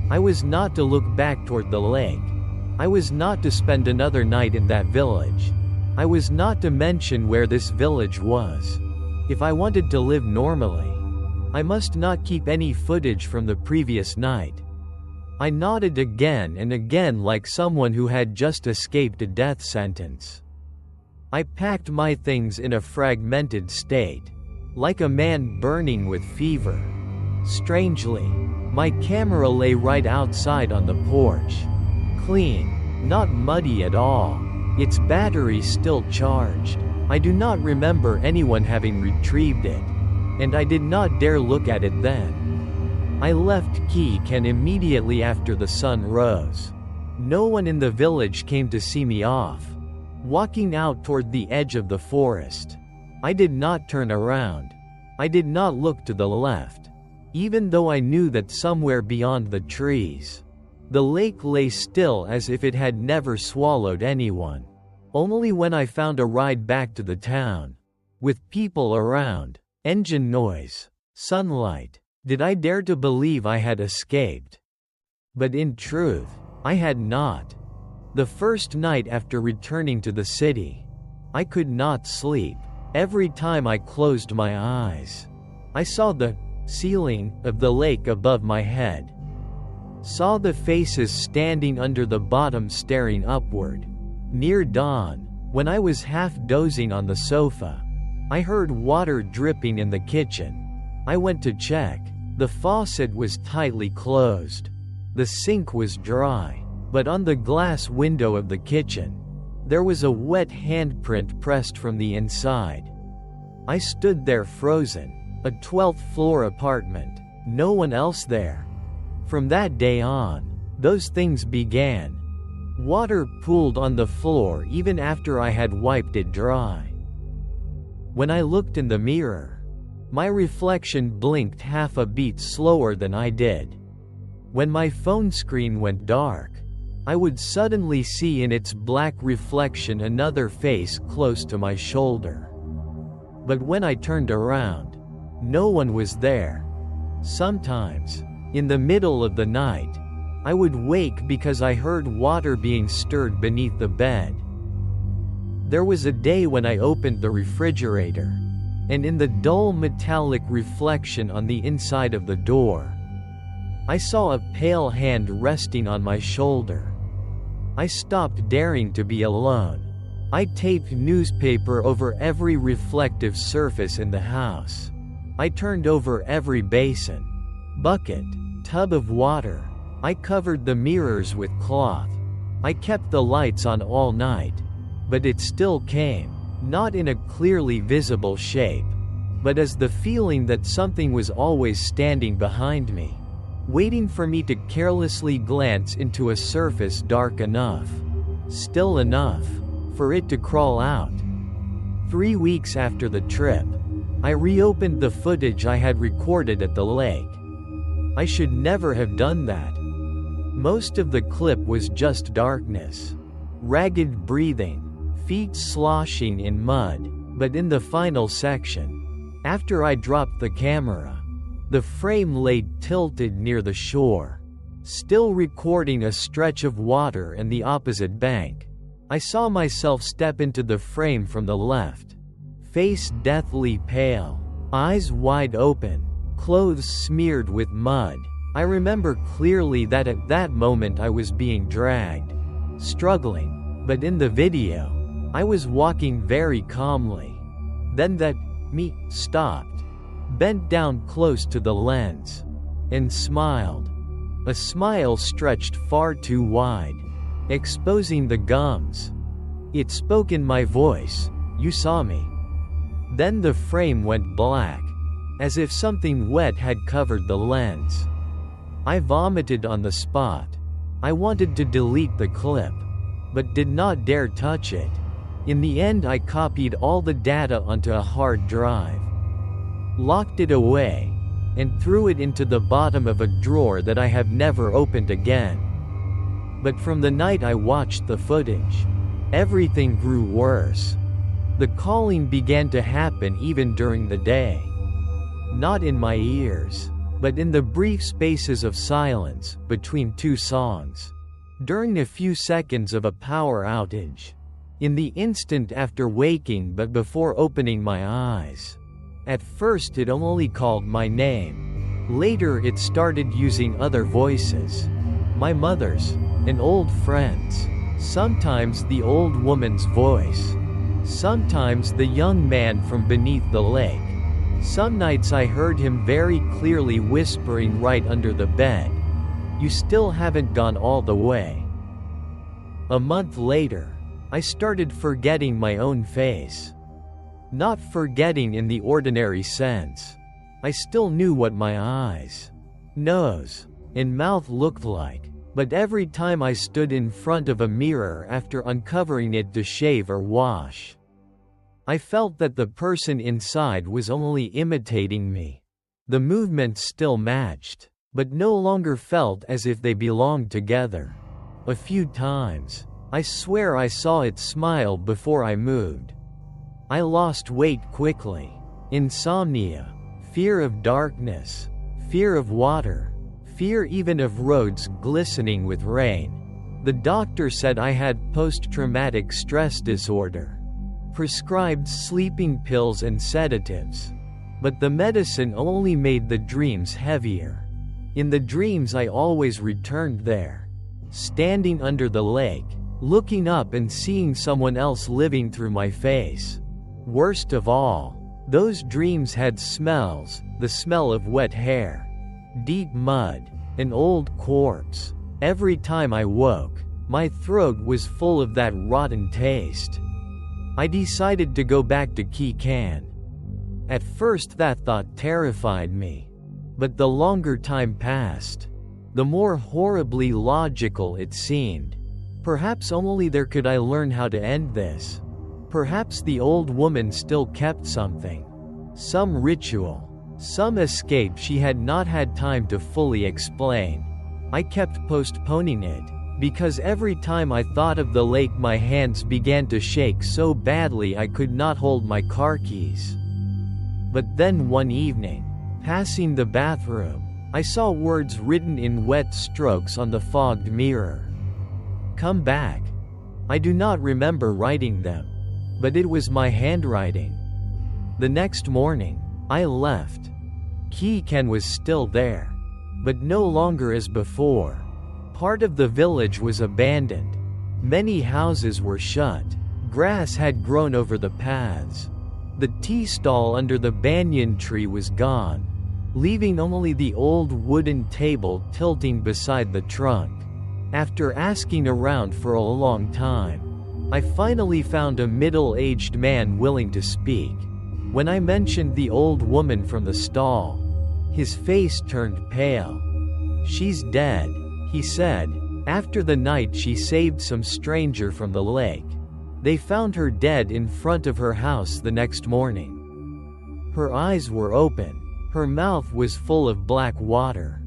I was not to look back toward the lake. I was not to spend another night in that village. I was not to mention where this village was. If I wanted to live normally, I must not keep any footage from the previous night. I nodded again and again like someone who had just escaped a death sentence. I packed my things in a fragmented state, like a man burning with fever. Strangely, my camera lay right outside on the porch. Clean, not muddy at all. Its battery still charged. I do not remember anyone having retrieved it, and I did not dare look at it then. I left Keycan immediately after the sun rose. No one in the village came to see me off. Walking out toward the edge of the forest, I did not turn around. I did not look to the left, even though I knew that somewhere beyond the trees, the lake lay still as if it had never swallowed anyone. Only when I found a ride back to the town, with people around, engine noise, sunlight, did I dare to believe I had escaped. But in truth, I had not. The first night after returning to the city, I could not sleep. Every time I closed my eyes, I saw the ceiling of the lake above my head. Saw the faces standing under the bottom staring upward. Near dawn, when I was half dozing on the sofa, I heard water dripping in the kitchen. I went to check. The faucet was tightly closed. The sink was dry, but on the glass window of the kitchen, there was a wet handprint pressed from the inside. I stood there frozen. A 12th floor apartment. No one else there. From that day on, those things began. Water pooled on the floor even after I had wiped it dry. When I looked in the mirror, my reflection blinked half a beat slower than I did. When my phone screen went dark, I would suddenly see in its black reflection another face close to my shoulder. But when I turned around, no one was there. Sometimes, in the middle of the night, I would wake because I heard water being stirred beneath the bed. There was a day when I opened the refrigerator, and in the dull metallic reflection on the inside of the door, I saw a pale hand resting on my shoulder. I stopped daring to be alone. I taped newspaper over every reflective surface in the house. I turned over every basin, bucket, tub of water. I covered the mirrors with cloth. I kept the lights on all night. But it still came, not in a clearly visible shape, but as the feeling that something was always standing behind me, waiting for me to carelessly glance into a surface dark enough, still enough, for it to crawl out. 3 weeks after the trip, I reopened the footage I had recorded at the lake. I should never have done that. Most of the clip was just darkness. Ragged breathing, feet sloshing in mud, but in the final section, after I dropped the camera, the frame lay tilted near the shore, still recording a stretch of water and the opposite bank. I saw myself step into the frame from the left, face deathly pale, eyes wide open, clothes smeared with mud. I remember clearly that at that moment I was being dragged, struggling, but in the video, I was walking very calmly. Then that me stopped, bent down close to the lens, and smiled. A smile stretched far too wide, exposing the gums. It spoke in my voice, "You saw me." Then the frame went black, as if something wet had covered the lens. I vomited on the spot. I wanted to delete the clip, but did not dare touch it. In the end, I copied all the data onto a hard drive, locked it away, and threw it into the bottom of a drawer that I have never opened again. But from the night I watched the footage, everything grew worse. The calling began to happen even during the day. Not in my ears, but in the brief spaces of silence between two songs. During a few seconds of a power outage. In the instant after waking but before opening my eyes. At first it only called my name. Later it started using other voices. My mother's, and old friends. Sometimes the old woman's voice. Sometimes the young man from beneath the lake. Some nights I heard him very clearly whispering right under the bed, "You still haven't gone all the way." A month later, I started forgetting my own face. Not forgetting in the ordinary sense. I still knew what my eyes, nose, and mouth looked like, but every time I stood in front of a mirror after uncovering it to shave or wash, I felt that the person inside was only imitating me. The movements still matched, but no longer felt as if they belonged together. A few times, I swear I saw it smile before I moved. I lost weight quickly. Insomnia, fear of darkness, fear of water, fear even of roads glistening with rain. The doctor said I had post-traumatic stress disorder. Prescribed sleeping pills and sedatives. But the medicine only made the dreams heavier. In the dreams I always returned there, standing under the lake, looking up and seeing someone else living through my face. Worst of all, those dreams had smells, the smell of wet hair, deep mud, an old corpse. Every time I woke, my throat was full of that rotten taste. I decided to go back to Kikan. At first that thought terrified me. But the longer time passed, the more horribly logical it seemed. Perhaps only there could I learn how to end this. Perhaps the old woman still kept something. Some ritual. Some escape she had not had time to fully explain. I kept postponing it. Because every time I thought of the lake my hands began to shake so badly I could not hold my car keys. But then one evening, passing the bathroom, I saw words written in wet strokes on the fogged mirror. "Come back." I do not remember writing them, but it was my handwriting. The next morning, I left. Kikan was still there, but no longer as before. Part of the village was abandoned. Many houses were shut. Grass had grown over the paths. The tea stall under the banyan tree was gone, leaving only the old wooden table tilting beside the trunk. After asking around for a long time, I finally found a middle-aged man willing to speak. When I mentioned the old woman from the stall, his face turned pale. "She's dead," he said. "After the night she saved some stranger from the lake. They found her dead in front of her house the next morning. Her eyes were open. Her mouth was full of black water.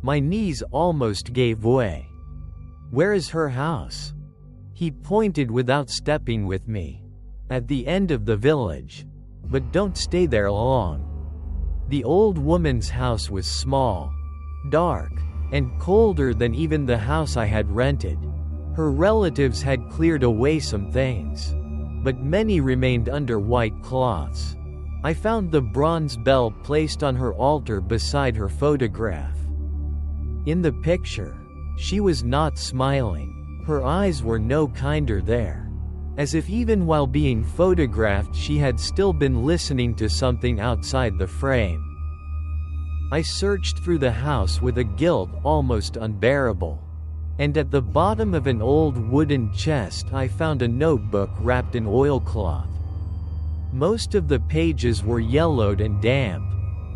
My knees almost gave way. "Where is her house?" He pointed without stepping with me. "At the end of the village. But don't stay there long." The old woman's house was small, dark, and colder than even the house I had rented. Her relatives had cleared away some things, but many remained under white cloths. I found the bronze bell placed on her altar beside her photograph. In the picture, she was not smiling. Her eyes were no kinder there. As if even while being photographed she had still been listening to something outside the frame. I searched through the house with a guilt almost unbearable. And at the bottom of an old wooden chest I found a notebook wrapped in oilcloth. Most of the pages were yellowed and damp,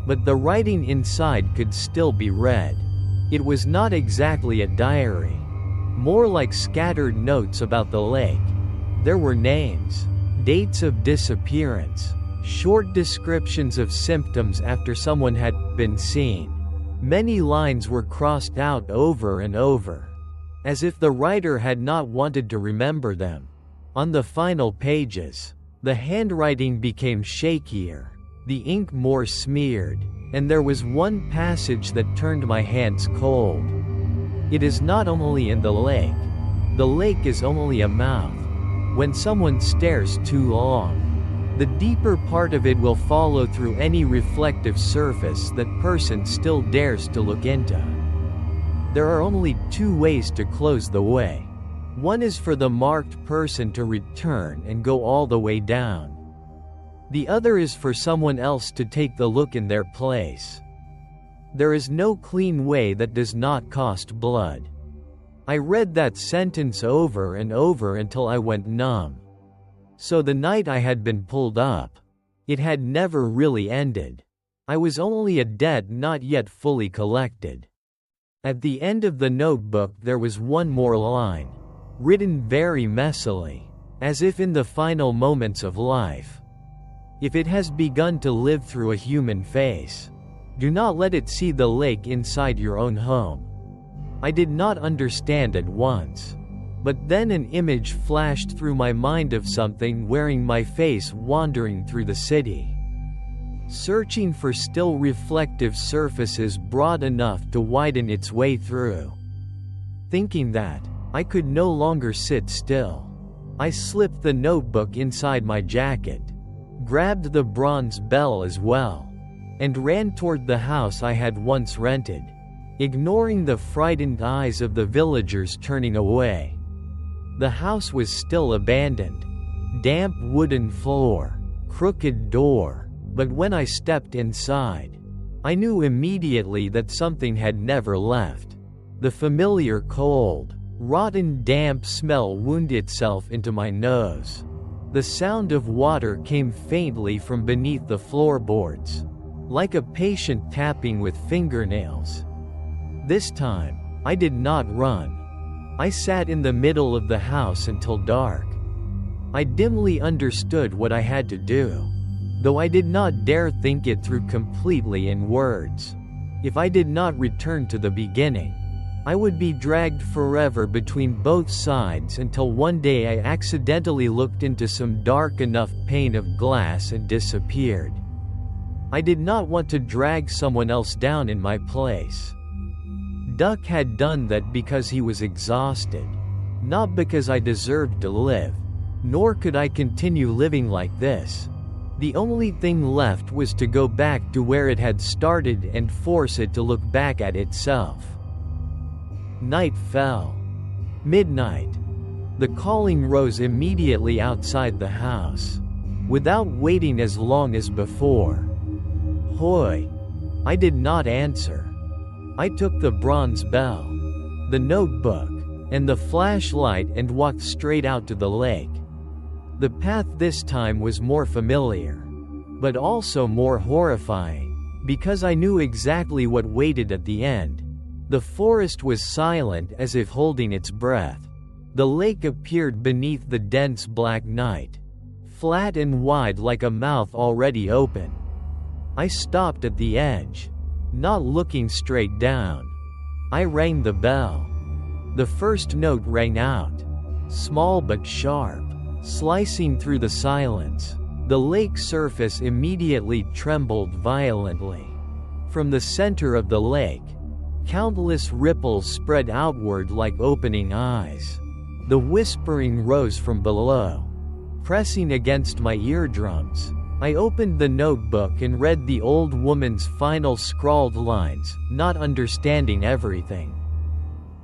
but the writing inside could still be read. It was not exactly a diary, more like scattered notes about the lake. There were names, dates of disappearance, short descriptions of symptoms after someone had been seen. Many lines were crossed out over and over, as if the writer had not wanted to remember them. On the final pages, the handwriting became shakier, the ink more smeared, and there was one passage that turned my hands cold. "It is not only in the lake. The lake is only a mouth. When someone stares too long, the deeper part of it will follow through any reflective surface that person still dares to look into. There are only two ways to close the way. One is for the marked person to return and go all the way down. The other is for someone else to take the look in their place. There is no clean way that does not cost blood." I read that sentence over and over until I went numb. So the night I had been pulled up, it had never really ended. I was only a debt not yet fully collected. At the end of the notebook there was one more line, written very messily, as if in the final moments of life. "If it has begun to live through a human face, do not let it see the lake inside your own home." I did not understand at once. But then an image flashed through my mind of something wearing my face wandering through the city, searching for still reflective surfaces broad enough to widen its way through. Thinking that I could no longer sit still, I slipped the notebook inside my jacket, grabbed the bronze bell as well, and ran toward the house I had once rented, ignoring the frightened eyes of the villagers turning away. The house was still abandoned. Damp wooden floor, crooked door, but when I stepped inside, I knew immediately that something had never left. The familiar cold, rotten damp smell wound itself into my nose. The sound of water came faintly from beneath the floorboards, like a patient tapping with fingernails. This time, I did not run. I sat in the middle of the house until dark. I dimly understood what I had to do, though I did not dare think it through completely in words. If I did not return to the beginning, I would be dragged forever between both sides until one day I accidentally looked into some dark enough pane of glass and disappeared. I did not want to drag someone else down in my place. Duck had done that because he was exhausted, not because I deserved to live, nor could I continue living like this. The only thing left was to go back to where it had started and force it to look back at itself. Night fell. Midnight. The calling rose immediately outside the house, without waiting as long as before. "Hoi!" I did not answer. I took the bronze bell, the notebook, and the flashlight and walked straight out to the lake. The path this time was more familiar, but also more horrifying, because I knew exactly what waited at the end. The forest was silent as if holding its breath. The lake appeared beneath the dense black night, flat and wide like a mouth already open. I stopped at the edge, not looking straight down, I rang the bell. The first note rang out, small but sharp, slicing through the silence. The lake surface immediately trembled violently. From the center of the lake, countless ripples spread outward like opening eyes. The whispering rose from below, pressing against my eardrums. I opened the notebook and read the old woman's final scrawled lines, not understanding everything.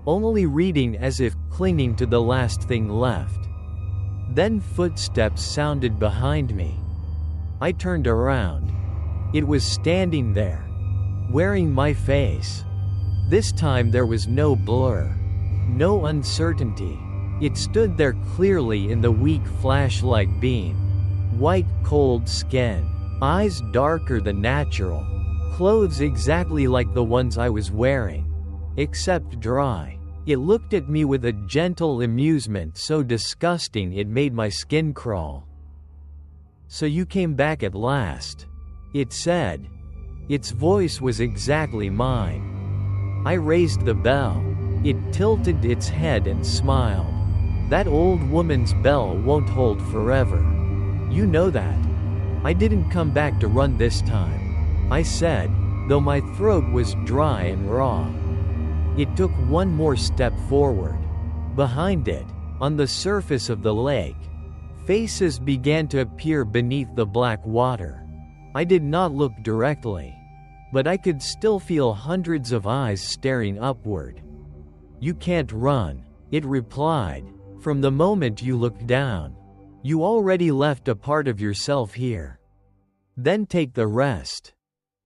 Only reading as if clinging to the last thing left. Then footsteps sounded behind me. I turned around. It was standing there, wearing my face. This time there was no blur, no uncertainty. It stood there clearly in the weak flashlight beam. White, cold skin, eyes darker than natural, clothes exactly like the ones I was wearing, except dry. It looked at me with a gentle amusement so disgusting it made my skin crawl. "So you came back at last," it said. Its voice was exactly mine. I raised the bell. It tilted its head and smiled. "That old woman's bell won't hold forever. You know that. I didn't come back to run this time," I said, though my throat was dry and raw. It took one more step forward. Behind it, on the surface of the lake, faces began to appear beneath the black water. I did not look directly, but I could still feel hundreds of eyes staring upward. "You can't run," it replied. "From the moment you looked down. You already left a part of yourself here. Then take the rest."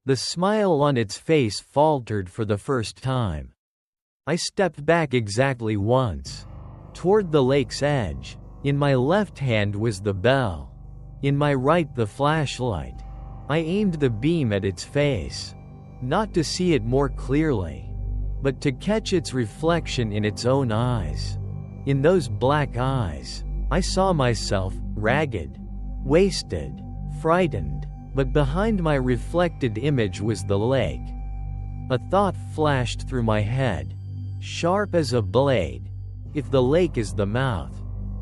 The smile on its face faltered for the first time. I stepped back exactly once, toward the lake's edge. In my left hand was the bell. In my right the flashlight. I aimed the beam at its face, not to see it more clearly, but to catch its reflection in its own eyes. In those black eyes, I saw myself, ragged, wasted, frightened, but behind my reflected image was the lake. A thought flashed through my head, sharp as a blade. If the lake is the mouth,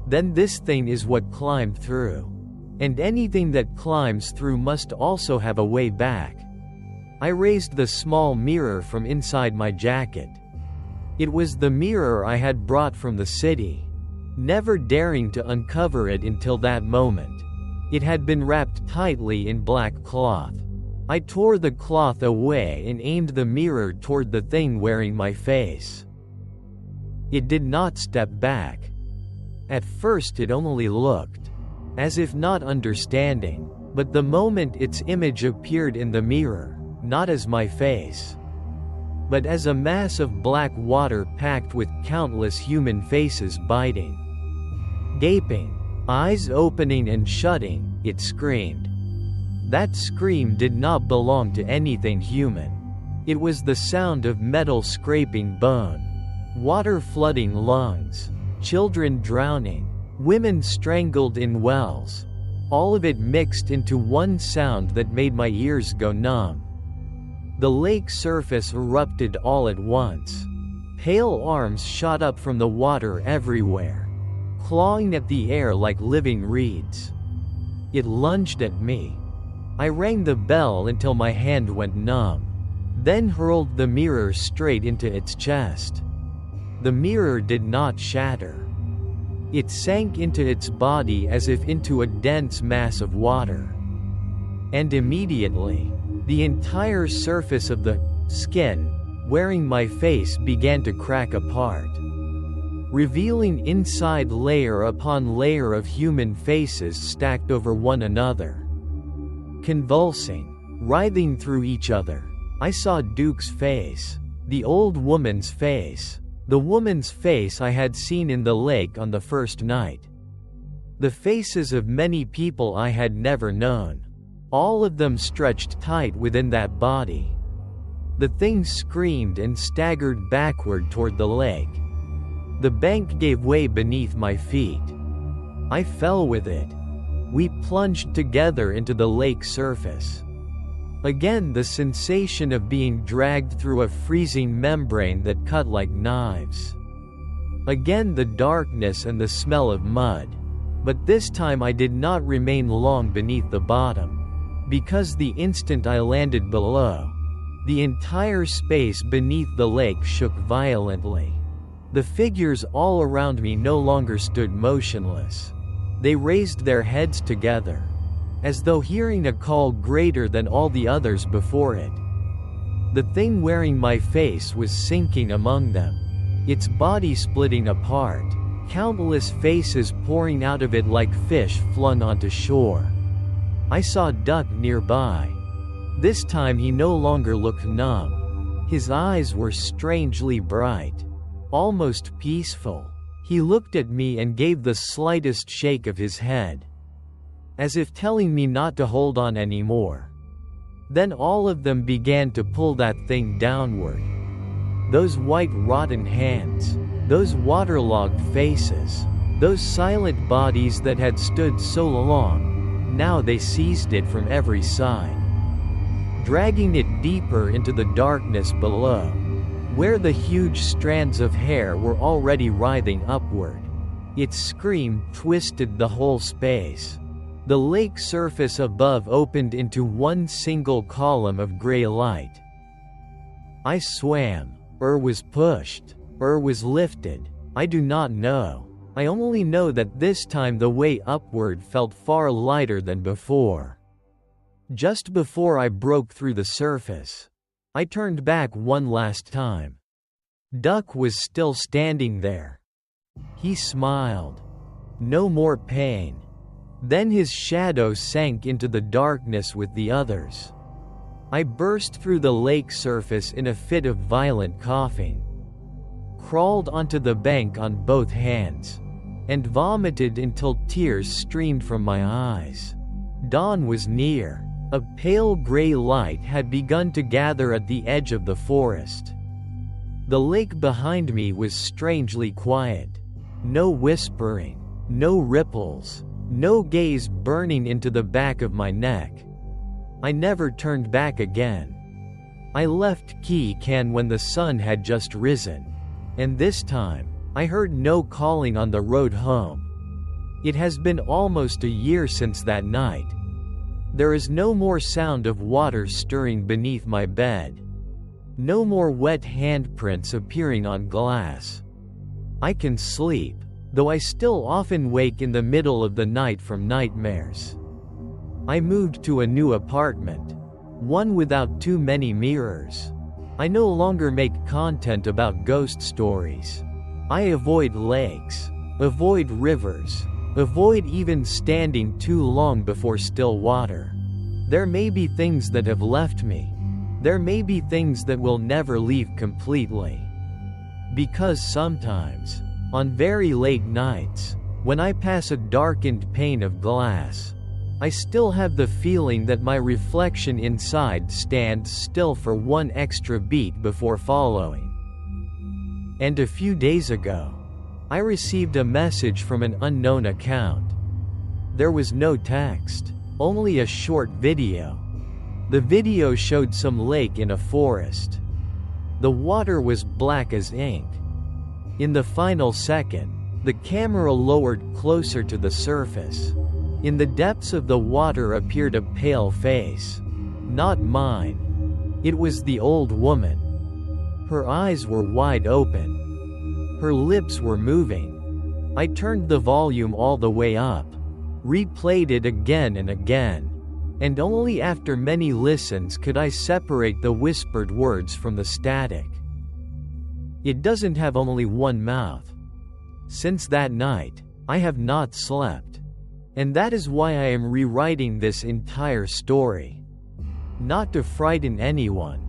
then this thing is what climbed through. And anything that climbs through must also have a way back. I raised the small mirror from inside my jacket. It was the mirror I had brought from the city, never daring to uncover it until that moment. It had been wrapped tightly in black cloth. I tore the cloth away and aimed the mirror toward the thing wearing my face. It did not step back. At first it only looked, as if not understanding, but the moment its image appeared in the mirror, not as my face, but as a mass of black water packed with countless human faces biting, gaping, eyes opening and shutting, it screamed. That scream did not belong to anything human. It was the sound of metal scraping bone, water flooding lungs, children drowning, women strangled in wells. All of it mixed into one sound that made my ears go numb. The lake surface erupted all at once. Pale arms shot up from the water everywhere, clawing at the air like living reeds. It lunged at me. I rang the bell until my hand went numb, then hurled the mirror straight into its chest. The mirror did not shatter. It sank into its body as if into a dense mass of water. And immediately, the entire surface of the skin wearing my face began to crack apart, revealing inside layer upon layer of human faces stacked over one another, convulsing, writhing through each other. I saw Duke's face, the old woman's face, the woman's face I had seen in the lake on the first night, the faces of many people I had never known, all of them stretched tight within that body. The thing screamed and staggered backward toward the lake. The bank gave way beneath my feet. I fell with it. We plunged together into the lake surface. Again the sensation of being dragged through a freezing membrane that cut like knives. Again the darkness and the smell of mud. But this time I did not remain long beneath the bottom. Because the instant I landed below, the entire space beneath the lake shook violently. The figures all around me no longer stood motionless. They raised their heads together, as though hearing a call greater than all the others before it. The thing wearing my face was sinking among them, its body splitting apart, countless faces pouring out of it like fish flung onto shore. I saw Duck nearby. This time he no longer looked numb. His eyes were strangely bright, almost peaceful. He looked at me and gave the slightest shake of his head, as if telling me not to hold on anymore. Then all of them began to pull that thing downward. Those white rotten hands, those waterlogged faces, those silent bodies that had stood so long, now they seized it from every side, dragging it deeper into the darkness below, where the huge strands of hair were already writhing upward. Its scream twisted the whole space. The lake surface above opened into one single column of gray light. I swam, or was pushed, or was lifted. I do not know. I only know that this time the way upward felt far lighter than before. Just before I broke through the surface, I turned back one last time. Duck was still standing there. He smiled. No more pain. Then his shadow sank into the darkness with the others. I burst through the lake surface in a fit of violent coughing, crawled onto the bank on both hands, and vomited until tears streamed from my eyes. Dawn was near. A pale gray light had begun to gather at the edge of the forest. The lake behind me was strangely quiet. No whispering, no ripples, no gaze burning into the back of my neck. I never turned back again. I left Key Can when the sun had just risen, and this time, I heard no calling on the road home. It has been almost a year since that night. There is no more sound of water stirring beneath my bed. No more wet handprints appearing on glass. I can sleep, though I still often wake in the middle of the night from nightmares. I moved to a new apartment, one without too many mirrors. I no longer make content about ghost stories. I avoid lakes, avoid rivers, avoid even standing too long before still water. There may be things that have left me. There may be things that will never leave completely. Because sometimes, on very late nights, when I pass a darkened pane of glass, I still have the feeling that my reflection inside stands still for one extra beat before following. And a few days ago, I received a message from an unknown account. There was no text, only a short video. The video showed some lake in a forest. The water was black as ink. In the final second, the camera lowered closer to the surface. In the depths of the water appeared a pale face. Not mine. It was the old woman. Her eyes were wide open. Her lips were moving. I turned the volume all the way up, replayed it again and again, and only after many listens could I separate the whispered words from the static. It doesn't have only one mouth. Since that night, I have not slept. And that is why I am rewriting this entire story. Not to frighten anyone,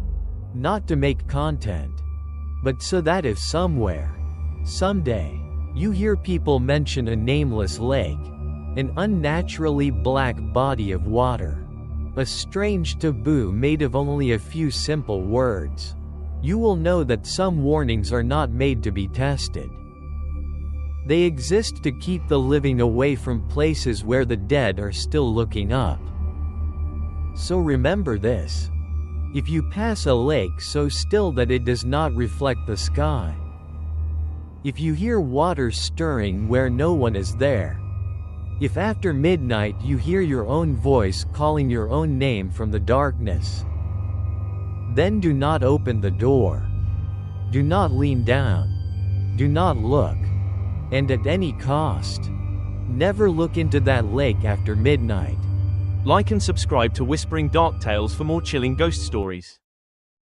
not to make content, but so that if somewhere, someday, you hear people mention a nameless lake, an unnaturally black body of water, a strange taboo made of only a few simple words, you will know that some warnings are not made to be tested. They exist to keep the living away from places where the dead are still looking up. So remember this. If you pass a lake so still that it does not reflect the sky, if you hear water stirring where no one is there, if after midnight you hear your own voice calling your own name from the darkness, then do not open the door. Do not lean down. Do not look. And at any cost, never look into that lake after midnight. Like and subscribe to Whispering Dark Tales for more chilling ghost stories.